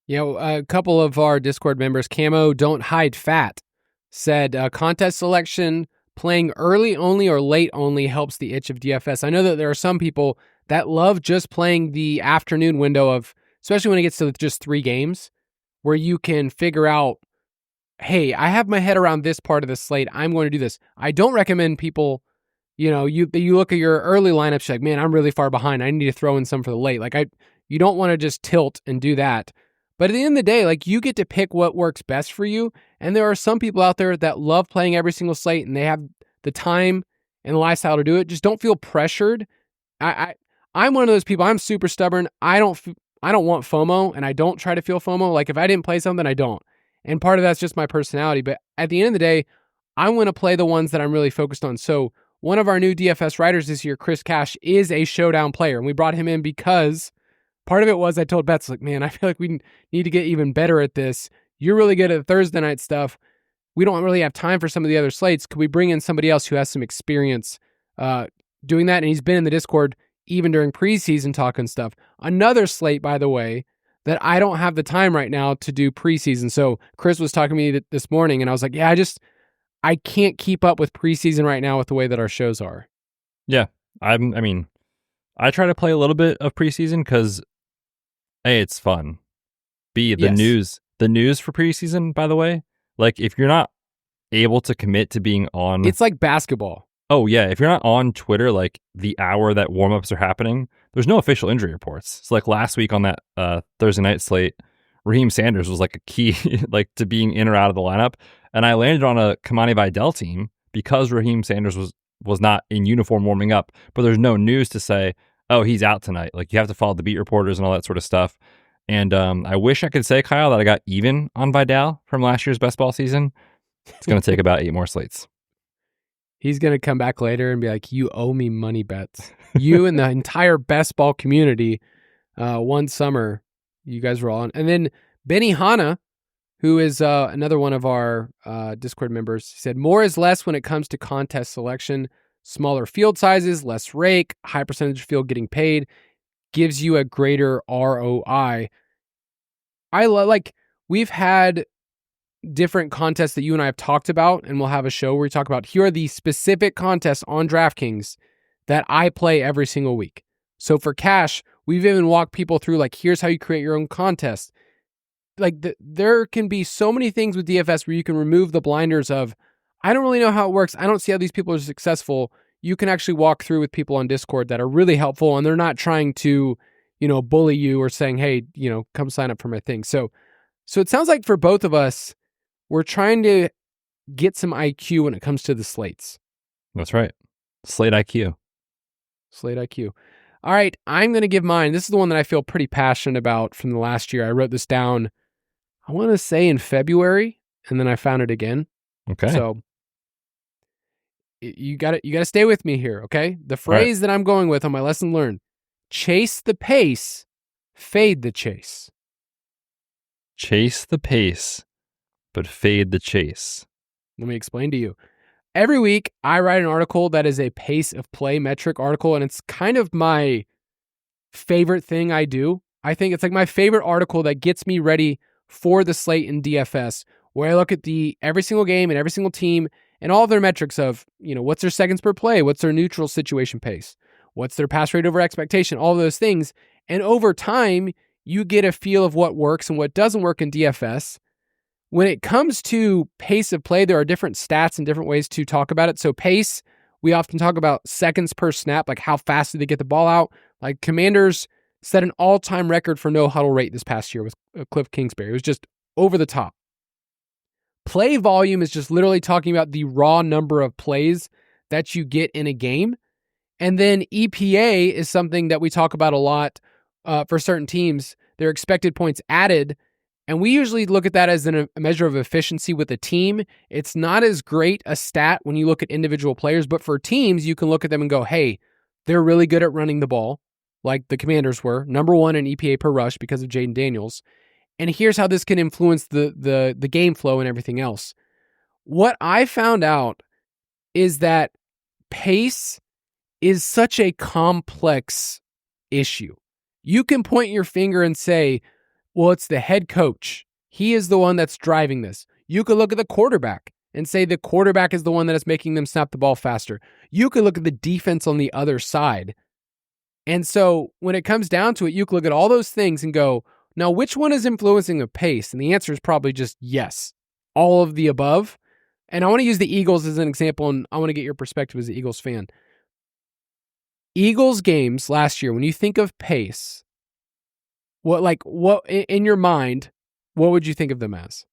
A couple of our Discord members, Camo Don't Hide Fat, said contest selection, playing early only or late only helps the itch of DFS. I know that there are some people that love just playing the afternoon window of, especially when it gets to just 3 games, where you can figure out, hey, I have my head around this part of the slate. I'm going to do this. I don't recommend people, you look at your early lineups, you're like, man, I'm really far behind. I need to throw in some for the late. You don't want to just tilt and do that. But at the end of the day, you get to pick what works best for you. And there are some people out there that love playing every single slate and they have the time and the lifestyle to do it. Just don't feel pressured. I'm one of those people. I'm super stubborn. I don't want FOMO, and I don't try to feel FOMO. Like if I didn't play something, I don't. And part of that's just my personality. But at the end of the day, I want to play the ones that I'm really focused on. So one of our new DFS writers this year, Chris Cash, is a showdown player. And we brought him in because part of it was I told Betz, man, I feel like we need to get even better at this. You're really good at the Thursday night stuff. We don't really have time for some of the other slates. Could we bring in somebody else who has some experience doing that? And he's been in the Discord even during preseason talking stuff. Another slate, by the way, that I don't have the time right now to do preseason. So Chris was talking to me this morning, and I was like, yeah, I can't keep up with preseason right now with the way that our shows are. Yeah. I try to play a little bit of preseason because A, it's fun. B, the news for preseason, by the way, like if you're not able to commit to being on, it's like basketball. Oh yeah. If you're not on Twitter, like the hour that warmups are happening, there's no official injury reports. So like last week on that Thursday night slate, Raheem Sanders was like a key like to being in or out of the lineup. And I landed on a Kamani Vidal team because Raheem Sanders was not in uniform warming up, but there's no news to say, oh, he's out tonight. Like you have to follow the beat reporters and all that sort of stuff. And I wish I could say, Kyle, that I got even on Vidal from last year's best ball season. It's going to take about 8 more slates. He's going to come back later and be like, you owe me money, Betz. You and the entire best ball community, one summer, you guys were all on. And then Benny Hanna, who is another one of our Discord members, said, more is less when it comes to contest selection. Smaller field sizes, less rake, high percentage field getting paid, gives you a greater ROI. We've had different contests that you and I have talked about, and we'll have a show where we talk about, here are the specific contests on DraftKings that I play every single week. So for cash, we've even walked people through, here's how you create your own contest. There can be so many things with DFS where you can remove the blinders of, I don't really know how it works. I don't see how these people are successful. You can actually walk through with people on Discord that are really helpful, and they're not trying to, bully you or saying, hey, come sign up for my thing. So it sounds like for both of us, we're trying to get some IQ when it comes to the slates. That's right. Slate IQ. Slate IQ. All right, I'm going to give mine. This is the one that I feel pretty passionate about from the last year. I wrote this down, I want to say in February, and then I found it again. Okay. So you got to stay with me here, okay? The phrase that I'm going with on my lesson learned: chase the pace, fade the chase. Chase the pace, but fade the chase. Let me explain to you. Every week, I write an article that is a pace of play metric article, and it's kind of my favorite thing I do. I think it's like my favorite article that gets me ready for the slate in DFS, where I look at every single game and every single team and all of their metrics of, what's their seconds per play, what's their neutral situation pace, what's their pass rate over expectation, all of those things. And over time, you get a feel of what works and what doesn't work in DFS. When it comes to pace of play, there are different stats and different ways to talk about it. So pace, we often talk about seconds per snap, like how fast do they get the ball out. Like Commanders set an all-time record for no huddle rate this past year with Cliff Kingsbury. It was just over the top. Play volume is just literally talking about the raw number of plays that you get in a game. And then EPA is something that we talk about a lot for certain teams. Their expected points added. And we usually look at that as a measure of efficiency with a team. It's not as great a stat when you look at individual players, but for teams, you can look at them and go, hey, they're really good at running the ball, like the Commanders were, number 1 in EPA per rush because of Jaden Daniels. And here's how this can influence the game flow and everything else. What I found out is that pace is such a complex issue. You can point your finger and say, well, it's the head coach. He is the one that's driving this. You could look at the quarterback and say the quarterback is the one that is making them snap the ball faster. You could look at the defense on the other side. And so when it comes down to it, you could look at all those things and go, now which one is influencing the pace? And the answer is probably just yes, all of the above. And I want to use the Eagles as an example, and I want to get your perspective as an Eagles fan. Eagles games last year, when you think of pace, what in your mind, what would you think of them as?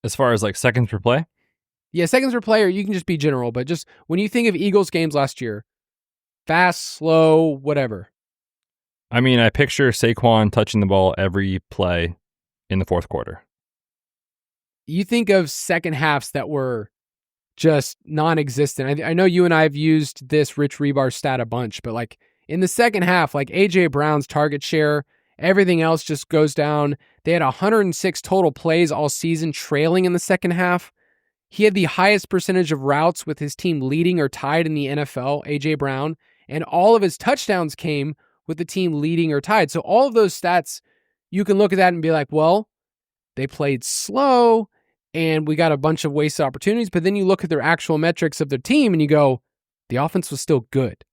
As far as like seconds per play? Yeah, seconds per play, or you can just be general, but just when you think of Eagles games last year, fast, slow, whatever. I mean, I picture Saquon touching the ball every play in the fourth quarter. You think of second halves that were just non-existent. I know you and I have used this Rich Rebar stat a bunch, but like in the second half, like A.J. Brown's target share, everything else just goes down. They had 106 total plays all season trailing in the second half. He had the highest percentage of routes with his team leading or tied in the NFL, A.J. Brown, and all of his touchdowns came with the team leading or tied. So all of those stats, you can look at that and be like, well, they played slow and we got a bunch of wasted opportunities. But then you look at their actual metrics of their team and you go, the offense was still good.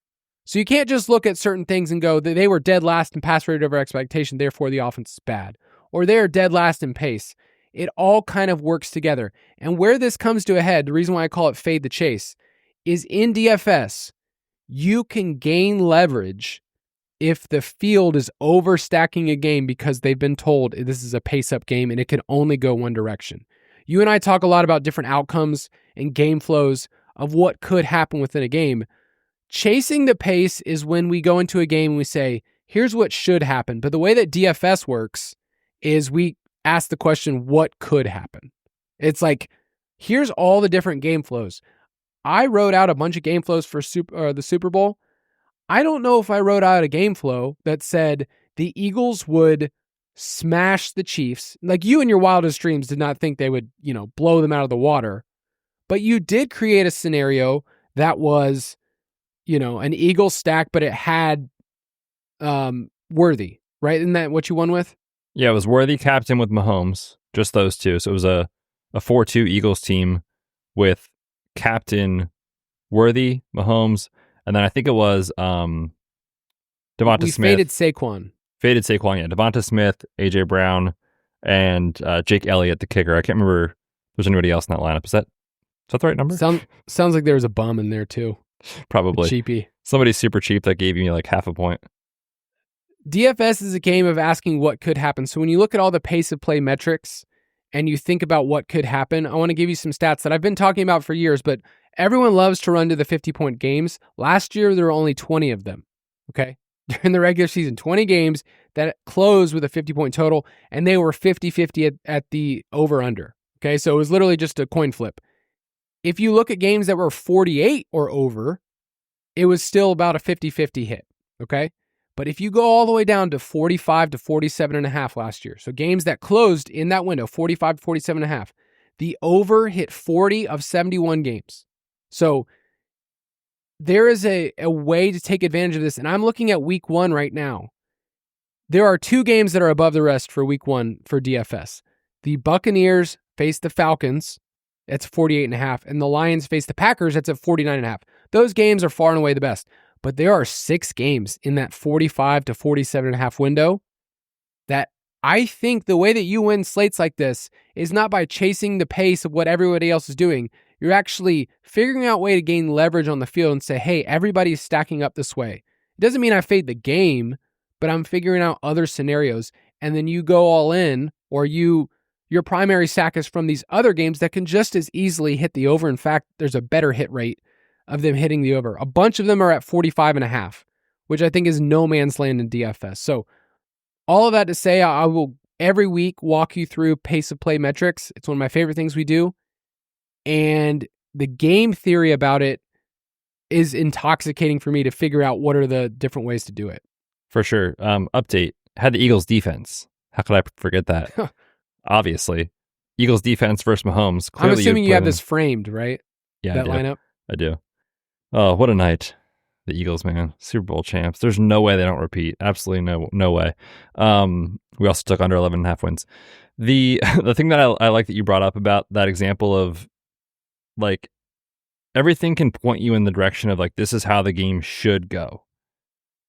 So you can't just look at certain things and go, they were dead last in pass rate over expectation, therefore the offense is bad. Or they are dead last in pace. It all kind of works together. And where this comes to a head, the reason why I call it fade the chase, is in DFS, you can gain leverage if the field is overstacking a game because they've been told this is a pace-up game and it can only go one direction. You and I talk a lot about different outcomes and game flows of what could happen within a game. Chasing the pace is when we go into a game and we say, here's what should happen. But the way that DFS works is we ask the question, what could happen? It's like, here's all the different game flows. I wrote out a bunch of game flows for the Super Bowl. I don't know if I wrote out a game flow that said the Eagles would smash the Chiefs. Like you in your wildest dreams did not think they would, blow them out of the water. But you did create a scenario that was, an Eagles stack, but it had Worthy, right? Isn't that what you won with? Yeah, it was Worthy captain with Mahomes, just those two. So it was a 4-2 Eagles team with captain Worthy, Mahomes, and then I think it was Devonta Smith. Faded Saquon. Yeah. Devonta Smith, A.J. Brown, and Jake Elliott, the kicker. I can't remember if there's anybody else in that lineup. Is that the right number? Sounds like there was a bum in there too. Probably. Cheapy. Somebody super cheap that gave me like half a point. DFS is a game of asking what could happen. So when you look at all the pace of play metrics and you think about what could happen, I want to give you some stats that I've been talking about for years, but everyone loves to run to the 50-point games. Last year, there were only 20 of them, okay? During the regular season, 20 games that closed with a 50-point total, and they were 50-50 at the over-under, okay? So it was literally just a coin flip. If you look at games that were 48 or over, it was still about a 50-50 hit, okay? But if you go all the way down to 45 to 47.5 last year, so games that closed in that window, 45 to 47.5, the over hit 40 of 71 games. So there is a way to take advantage of this, and I'm looking at week 1 right now. There are 2 games that are above the rest for week 1 for DFS. The Buccaneers face the Falcons, that's 48.5, and the Lions face the Packers, that's at 49.5. Those games are far and away the best. But there are 6 games in that 45 to 47.5 window that I think the way that you win slates like this is not by chasing the pace of what everybody else is doing. You're actually figuring out a way to gain leverage on the field and say, hey, everybody's stacking up this way. It doesn't mean I fade the game, but I'm figuring out other scenarios. And then you go all in, or you're your primary stack is from these other games that can just as easily hit the over. In fact, there's a better hit rate of them hitting the over. A bunch of them are at 45.5, which I think is no man's land in DFS. So all of that to say, I will every week walk you through pace of play metrics. It's one of my favorite things we do. And the game theory about it is intoxicating for me to figure out what are the different ways to do it. For sure. Update. Had the Eagles defense. How could I forget that? Obviously. Eagles defense versus Mahomes. Clearly I'm assuming you have this framed, right? Yeah, that lineup? I do. Oh, what a night. The Eagles, man. Super Bowl champs. There's no way they don't repeat. Absolutely no way. We also took under 11.5 wins. The thing that I like that you brought up about that example of, like, everything can point you in the direction of, like, this is how the game should go.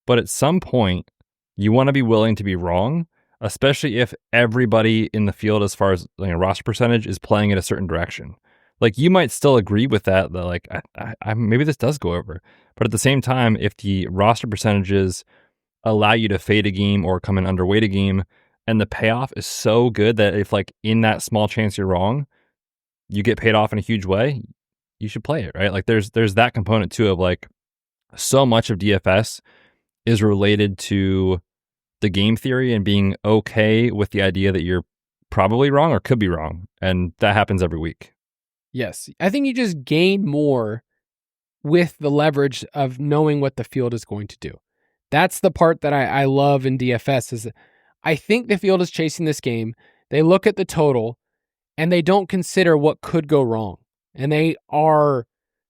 But at some point, you want to be willing to be wrong, especially if everybody in the field, as far as, like, roster percentage, is playing in a certain direction. Like, you might still agree with that like, I maybe this does go over. But at the same time, if the roster percentages allow you to fade a game or come in underweight a game, and the payoff is so good that if, like, in that small chance you're wrong, you get paid off in a huge way, you should play it, right? Like, there's that component too of, like, so much of DFS is related to the game theory and being okay with the idea that you're probably wrong or could be wrong. And that happens every week. Yes. I think you just gain more with the leverage of knowing what the field is going to do. That's the part that I love in DFS is I think the field is chasing this game. They look at the total and they don't consider what could go wrong. And they are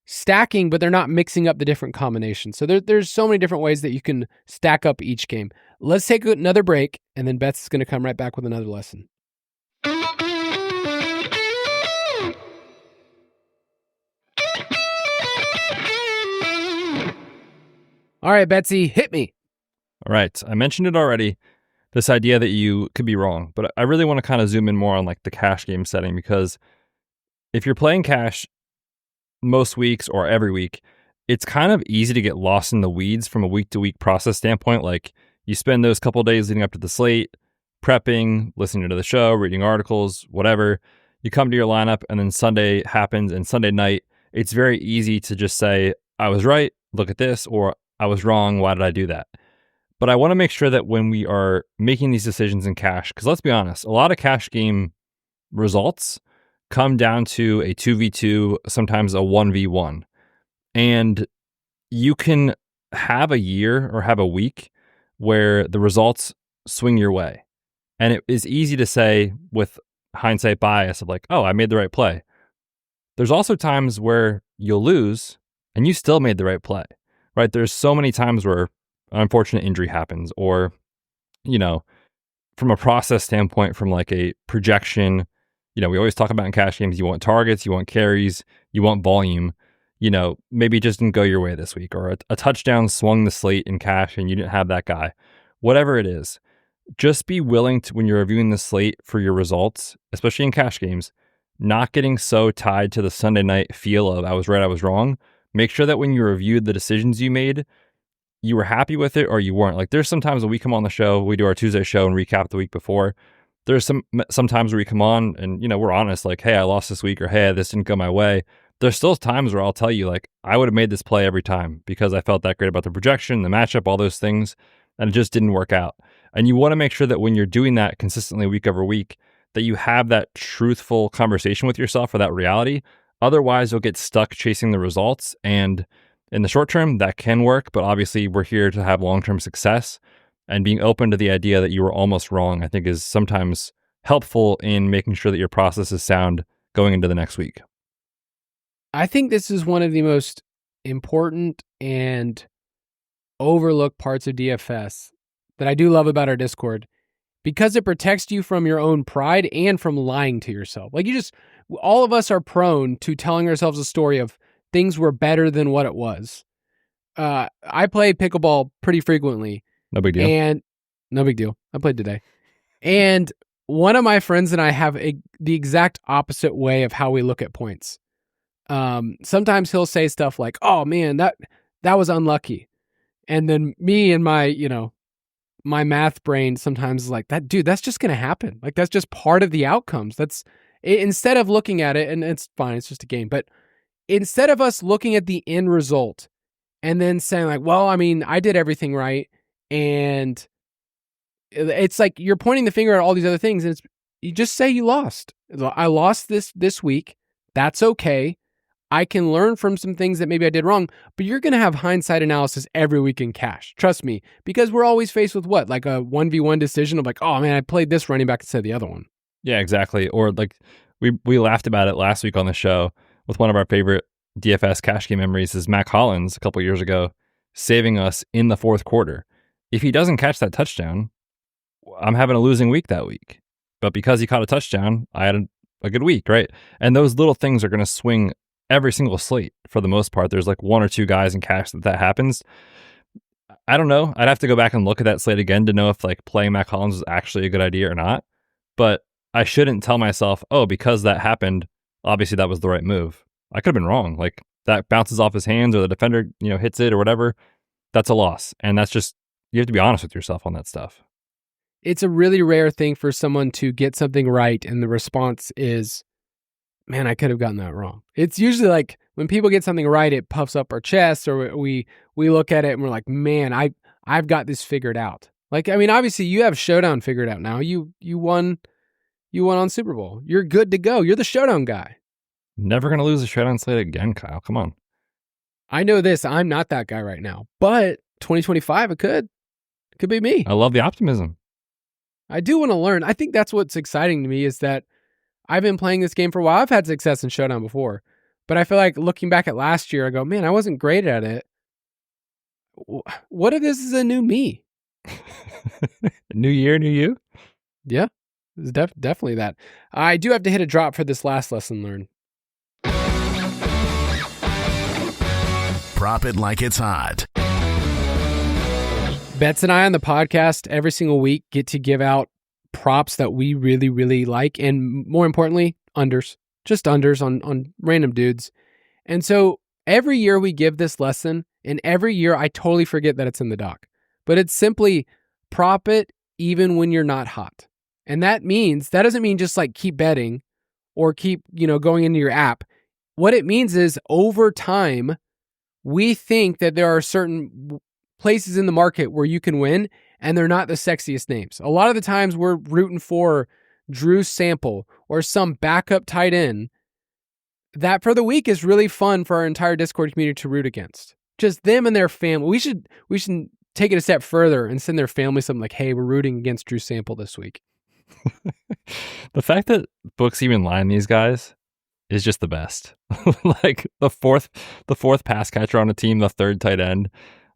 stacking, but they're not mixing up the different combinations. So there's so many different ways that you can stack up each game. Let's take another break, and then Betz is going to come right back with another lesson. All right, Betsy, hit me. All right. I mentioned it already, this idea that you could be wrong, but I really want to kind of zoom in more on, like, the cash game setting, because if you're playing cash most weeks or every week, it's kind of easy to get lost in the weeds from a week-to-week process standpoint. Like, you spend those couple of days leading up to the slate, prepping, listening to the show, reading articles, whatever. You come to your lineup, and then Sunday happens, and Sunday night, it's very easy to just say, I was right, look at this, or I was wrong, why did I do that? But I want to make sure that when we are making these decisions in cash, because let's be honest, a lot of cash game results come down to a 2v2, sometimes a 1v1. And you can have a year or have a week where the results swing your way. And it is easy to say with hindsight bias of, like, oh, I made the right play. There's also times where you'll lose and you still made the right play, right? There's so many times where an unfortunate injury happens, or, you know, from a process standpoint, from like a projection, you know, we always talk about in cash games, you want targets, you want carries, you want volume. You know, maybe it just didn't go your way this week, or a touchdown swung the slate in cash and you didn't have that guy. Whatever it is, just be willing to, when you're reviewing the slate for your results, especially in cash games, not getting so tied to the Sunday night feel of I was right, I was wrong. Make sure that when you reviewed the decisions you made, you were happy with it or you weren't. Like, there's sometimes when we come on the show, we do our Tuesday show and recap the week before. There's some times where we come on and, you know, we're honest, like, hey, I lost this week, or hey, this didn't go my way. There's still times where I'll tell you, like, I would have made this play every time because I felt that great about the projection, the matchup, all those things, and it just didn't work out. And you want to make sure that when you're doing that consistently week over week, that you have that truthful conversation with yourself or that reality. Otherwise, you'll get stuck chasing the results. And in the short term, that can work, but obviously we're here to have long-term success, and being open to the idea that you were almost wrong, I think, is sometimes helpful in making sure that your process is sound going into the next week. I think this is one of the most important and overlooked parts of DFS that I do love about our Discord, because it protects you from your own pride and from lying to yourself. Like, all of us are prone to telling ourselves a story of things were better than what it was. I play pickleball pretty frequently. No big deal. And no big deal. I played today. And one of my friends and I have the exact opposite way of how we look at points. Sometimes he'll say stuff like, oh man, that was unlucky. And then me and my my math brain sometimes is like, that dude, that's just going to happen. Like, that's just part of the outcomes. Instead of looking at it, and it's fine, it's just a game, but instead of us looking at the end result and then saying like, well, I mean, I did everything right, and it's like you're pointing the finger at all these other things, and you just say you lost. I lost this week. That's okay. I can learn from some things that maybe I did wrong, but you're going to have hindsight analysis every week in cash. Trust me, because we're always faced with what? Like a 1v1 decision of like, oh man, I played this running back instead of the other one. Yeah, exactly. Or like we laughed about it last week on the show with one of our favorite DFS cash game memories is Mac Hollins a couple years ago saving us in the fourth quarter. If he doesn't catch that touchdown, I'm having a losing week that week. But because he caught a touchdown, I had a good week, right? And those little things are going to swing every single slate for the most part. There's like one or two guys in cash that happens. I don't know. I'd have to go back and look at that slate again to know if like playing Mac Hollins was actually a good idea or not. But I shouldn't tell myself, oh, because that happened, obviously that was the right move. I could have been wrong. Like that bounces off his hands or the defender, hits it or whatever. That's a loss. And that's just, you have to be honest with yourself on that stuff. It's a really rare thing for someone to get something right and the response is, man, I could have gotten that wrong. It's usually like when people get something right, it puffs up our chest, or we look at it and we're like, man, I've got this figured out. Like, I mean, obviously you have Showdown figured out now. You won on Super Bowl. You're good to go. You're the Showdown guy. Never going to lose a Showdown slate again, Kyle. Come on. I know this. I'm not that guy right now, but 2025, it could be me. I love the optimism. I do want to learn. I think that's what's exciting to me is that I've been playing this game for a while. I've had success in Showdown before, but I feel like looking back at last year, I go, man, I wasn't great at it. What if this is a new me? New year, new you? Yeah, it's definitely that. I do have to hit a drop for this last lesson learned. Prop it like it's hot. Betz and I on the podcast every single week get to give out props that we really, really like. And more importantly, unders. Just unders on random dudes. And so every year we give this lesson, and every year I totally forget that it's in the doc. But it's simply prop it even when you're not hot. And that doesn't mean just like keep betting or keep, going into your app. What it means is over time, we think that there are certain places in the market where you can win, and they're not the sexiest names. A lot of the times we're rooting for Drew Sample or some backup tight end that for the week is really fun for our entire Discord community to root against. Just them and their family. We should take it a step further and send their family something like, hey, we're rooting against Drew Sample this week. The fact that books even line these guys is just the best. Like the fourth pass catcher on a team, the third tight end.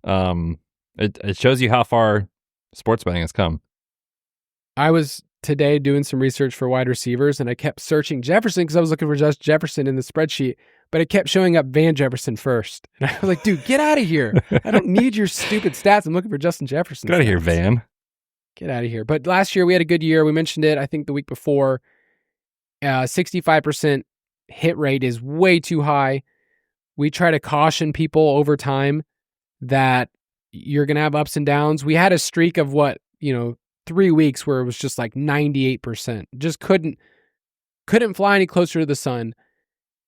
It shows you how far sports betting has come. I was today doing some research for wide receivers, and I kept searching Jefferson because I was looking for just Jefferson in the spreadsheet, but it kept showing up Van Jefferson first. And I was like, dude, get out of here. I don't need your stupid stats. I'm looking for Justin Jefferson. Get out of here, Van. Get out of here. But last year we had a good year. We mentioned it, I think the week before. 65% hit rate is way too high. We try to caution people over time that you're going to have ups and downs. We had a streak of 3 weeks where it was just like 98%. Just couldn't fly any closer to the sun.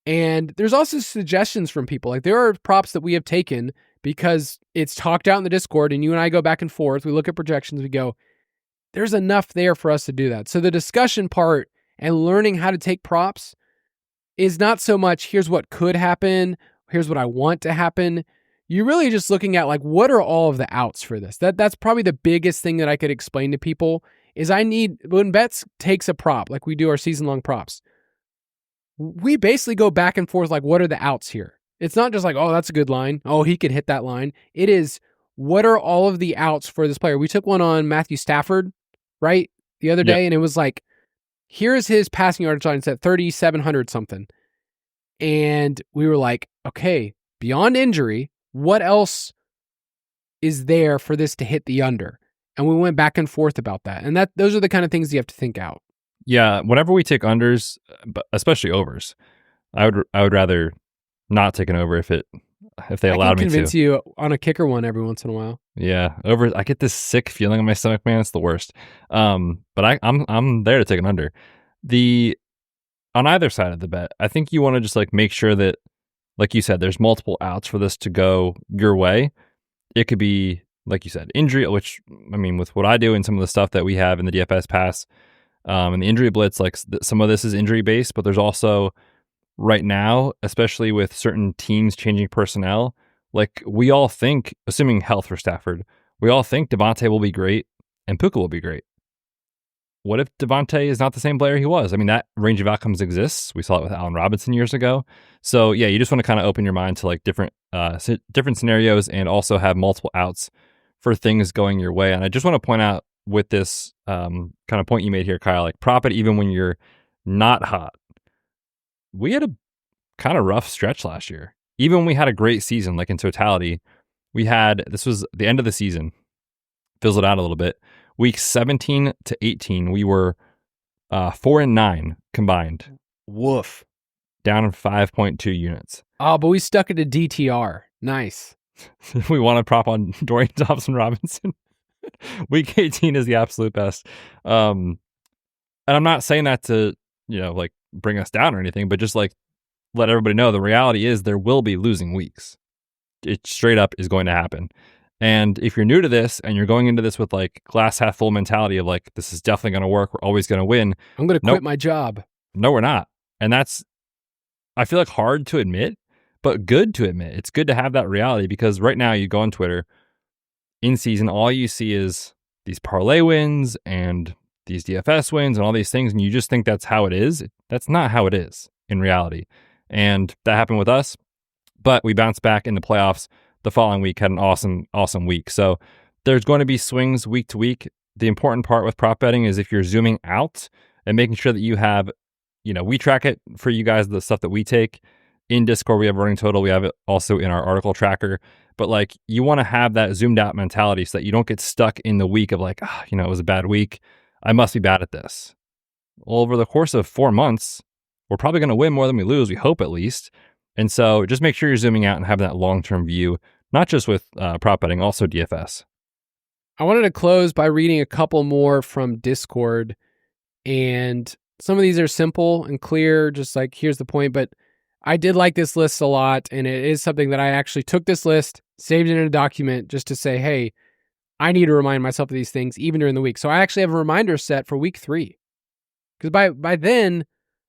And there's also suggestions from people. Like there are props that we have taken because it's talked out in the Discord and you and I go back and forth. We look at projections. We go, there's enough there for us to do that. So the discussion part and learning how to take props is not so much here's what could happen, here's what I want to happen. You're really just looking at like, what are all of the outs for this? That's probably the biggest thing that I could explain to people is when Betz takes a prop, like we do our season-long props, we basically go back and forth like, what are the outs here? It's not just like, oh, that's a good line. Oh, he could hit that line. It is, what are all of the outs for this player? We took one on Matthew Stafford, right, the other day, and it was like, here's his passing yardage line. It's at 3,700 something. And we were like, okay, beyond injury, what else is there for this to hit the under? And we went back and forth about that. And those are the kind of things you have to think out. Yeah, whenever we take unders, but especially overs, I would rather not take an over if it if they I allowed can me convince to. you on a kicker one every once in a while. Yeah, I get this sick feeling in my stomach, man. It's the worst. But I'm there to take an under. On either side of the bet, I think you want to just like make sure that, like you said, there's multiple outs for this to go your way. It could be, like you said, injury, which, I mean, with what I do and some of the stuff that we have in the DFS pass, and the injury blitz, like some of this is injury based, but there's also right now, especially with certain teams changing personnel, like we all think, assuming health for Stafford, we all think Devontae will be great and Puka will be great. What if Devontae is not the same player he was? I mean, that range of outcomes exists. We saw it with Allen Robinson years ago. So yeah, you just want to kind of open your mind to like different scenarios and also have multiple outs for things going your way. And I just want to point out with this kind of point you made here, Kyle, like prop it even when you're not hot. We had a kind of rough stretch last year. Even when we had a great season, like in totality, this was the end of the season, fizzled out a little bit. Week 17 to 18, we were 4-9 combined. Woof. Down in 5.2 units. Oh, but we stuck it to DTR. Nice. We want to prop on Dorian Thompson-Robinson. Week 18 is the absolute best. And I'm not saying that to, like bring us down or anything, but just like let everybody know the reality is there will be losing weeks. It straight up is going to happen. And if you're new to this and you're going into this with like glass half full mentality of like, this is definitely going to work, we're always going to win. I'm going to quit my job. No, we're not. And that's, I feel like hard to admit, but good to admit. It's good to have that reality because right now you go on Twitter in season, all you see is these parlay wins and these DFS wins and all these things. And you just think that's how it is. That's not how it is in reality. And that happened with us, but we bounced back in the playoffs. The following week had an awesome week. So there's going to be swings week to week. The important part with prop betting is if you're zooming out and making sure that you have, we track it for you guys, the stuff that we take in Discord. We have running total. We have it also in our article tracker. But like you want to have that zoomed out mentality so that you don't get stuck in the week of like, it was a bad week. I must be bad at this. Well, over the course of 4 months, we're probably going to win more than we lose. We hope at least. And so just make sure you're zooming out and having that long-term view, not just with prop betting, also DFS. I wanted to close by reading a couple more from Discord. And some of these are simple and clear, just like, here's the point. But I did like this list a lot. And it is something that I actually took this list, saved it in a document just to say, hey, I need to remind myself of these things even during the week. So I actually have a reminder set for week 3. Because by then,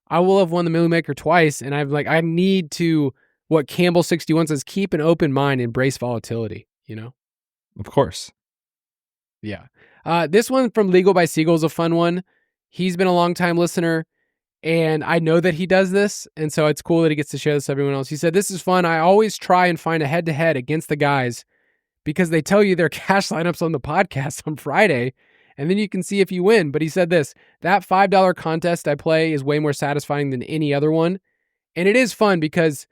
I will have won the Millie Maker twice, and I need to, what Campbell 61 says, keep an open mind, embrace volatility, Of course. Yeah. This one from Legal by Siegel is a fun one. He's been a long-time listener, and I know that he does this, and so it's cool that he gets to share this with everyone else. He said, this is fun. I always try and find a head-to-head against the guys because they tell you their cash lineups on the podcast on Friday, and then you can see if you win. But he said this, that $5 contest I play is way more satisfying than any other one. And it is fun because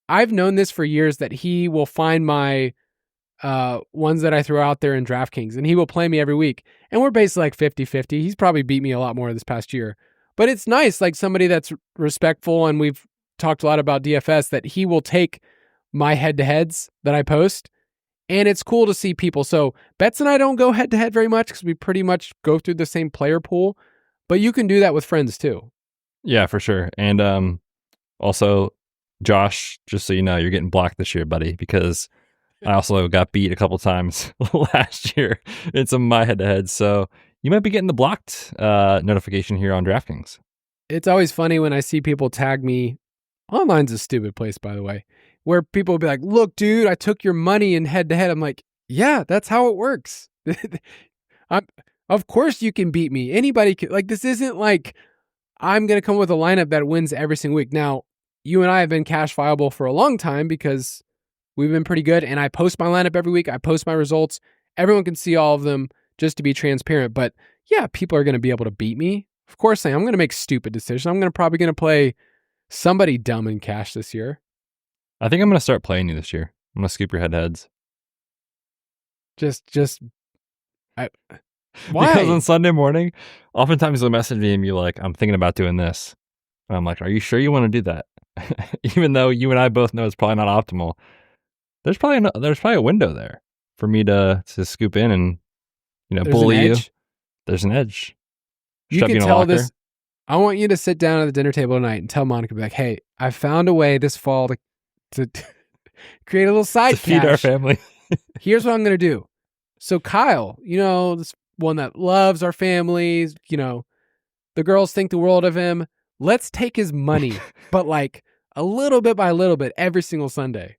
I've known this for years that he will find my ones that I throw out there in DraftKings and he will play me every week. And we're basically like 50-50. He's probably beat me a lot more this past year. But it's nice, like somebody that's respectful, and we've talked a lot about DFS, that he will take my head-to-heads that I post. And it's cool to see people. So Betz and I don't go head to head very much because we pretty much go through the same player pool, but you can do that with friends too. Yeah, for sure. And also, Josh, just so you know, you're getting blocked this year, buddy, because I also got beat a couple times last year in some of my head to heads. So you might be getting the blocked notification here on DraftKings. It's always funny when I see people tag me. Online's a stupid place, by the way, where people will be like, look, dude, I took your money in head to head. I'm like, yeah, that's how it works. Of course you can beat me. Anybody can. Like, this isn't like I'm going to come with a lineup that wins every single week. Now, you and I have been cash viable for a long time because we've been pretty good. And I post my lineup every week. I post my results. Everyone can see all of them just to be transparent. But yeah, people are going to be able to beat me. Of course I am. I'm going to make stupid decisions. I'm probably going to play somebody dumb in cash this year. I think I'm going to start playing you this year. I'm going to scoop your heads. Why? Because on Sunday morning, oftentimes you'll message me and you're like, I'm thinking about doing this. And I'm like, are you sure you want to do that? even though you and I both know it's probably not optimal, there's probably a window there for me to scoop in and bully you. There's an edge. You can tell this. I want you to sit down at the dinner table tonight and tell Monica, be like, "Hey, I found a way this fall to create a little side to feed our family." Here's what I'm going to do. So Kyle, this one that loves our families, the girls think the world of him. Let's take his money, but like a little bit by little bit every single Sunday.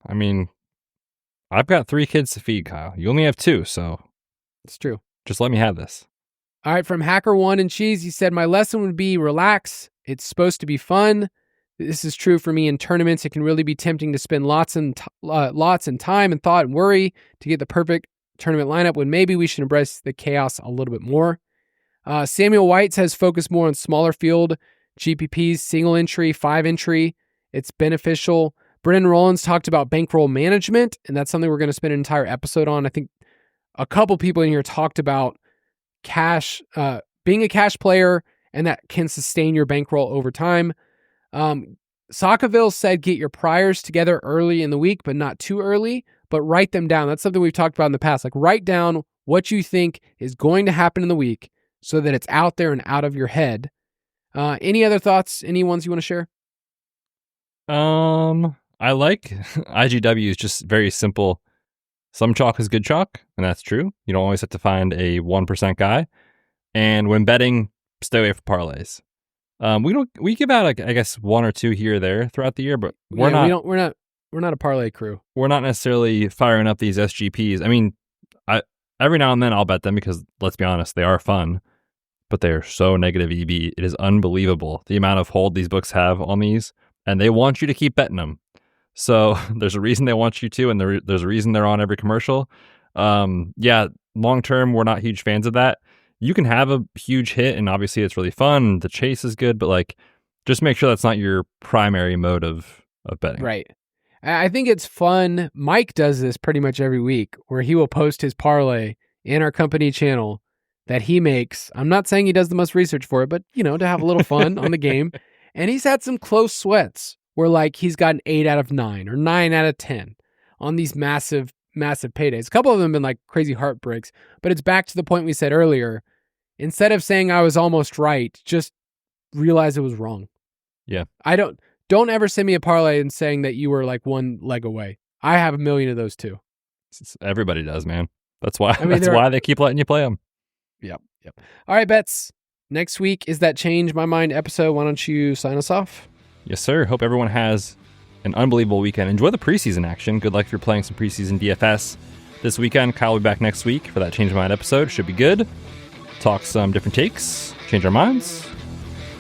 I mean, I've got 3 kids to feed, Kyle. You only have 2, so it's true. Just let me have this. All right, from Hacker1 and Cheese, he said, my lesson would be relax. It's supposed to be fun. This is true for me in tournaments. It can really be tempting to spend lots and time and thought and worry to get the perfect tournament lineup when maybe we should embrace the chaos a little bit more. Samuel White says focus more on smaller field GPPs, single entry, 5 entry. It's beneficial. Brennan Rollins talked about bankroll management, and that's something we're going to spend an entire episode on. I think a couple people in here talked about cash, being a cash player, and that can sustain your bankroll over time. Sockaville said get your priors together early in the week, but not too early, but write them down. That's something we've talked about in the past. Like write down what you think is going to happen in the week so that it's out there and out of your head. Any other thoughts? Any ones you want to share? I like IGW is just very simple. Some chalk is good chalk, and that's true. You don't always have to find a 1% guy. And when betting, stay away from parlays. We give out, I guess, 1 or 2 here or there throughout the year, but we're not a parlay crew. We're not necessarily firing up these SGPs. I mean, every now and then I'll bet them because, let's be honest, they are fun, but they are so negative EB. It is unbelievable the amount of hold these books have on these, and they want you to keep betting them. So there's a reason they want you to, and there's a reason they're on every commercial. Long term, we're not huge fans of that. You can have a huge hit, and obviously it's really fun. The chase is good, but just make sure that's not your primary mode of betting. Right. I think it's fun. Mike does this pretty much every week, where he will post his parlay in our company channel that he makes. I'm not saying he does the most research for it, but to have a little fun on the game. And he's had some close sweats where he's got an 8 out of 9 or 9 out of 10 on these massive paydays. A couple of them have been crazy heartbreaks, but it's back to the point we said earlier. Instead of saying I was almost right, just realize it was wrong. Yeah. Don't ever send me a parlay and saying that you were one leg away. I have a million of those too. Everybody does, man. That's why why they keep letting you play them. Yep. All right, Betz. Next week is that Change My Mind episode. Why don't you sign us off? Yes, sir. Hope everyone has an unbelievable weekend. Enjoy the preseason action. Good luck if you're playing some preseason DFS this weekend. Kyle will be back next week for that Change My Mind episode. Should be good. Talk some different takes, change our minds,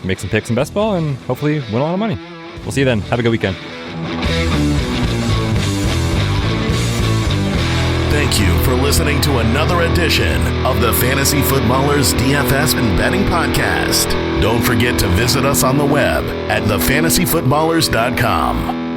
make some picks in best ball, and hopefully win a lot of money. We'll see you then. Have a good weekend. Thank you for listening to another edition of the Fantasy Footballers DFS and Betting Podcast. Don't forget to visit us on the web at thefantasyfootballers.com.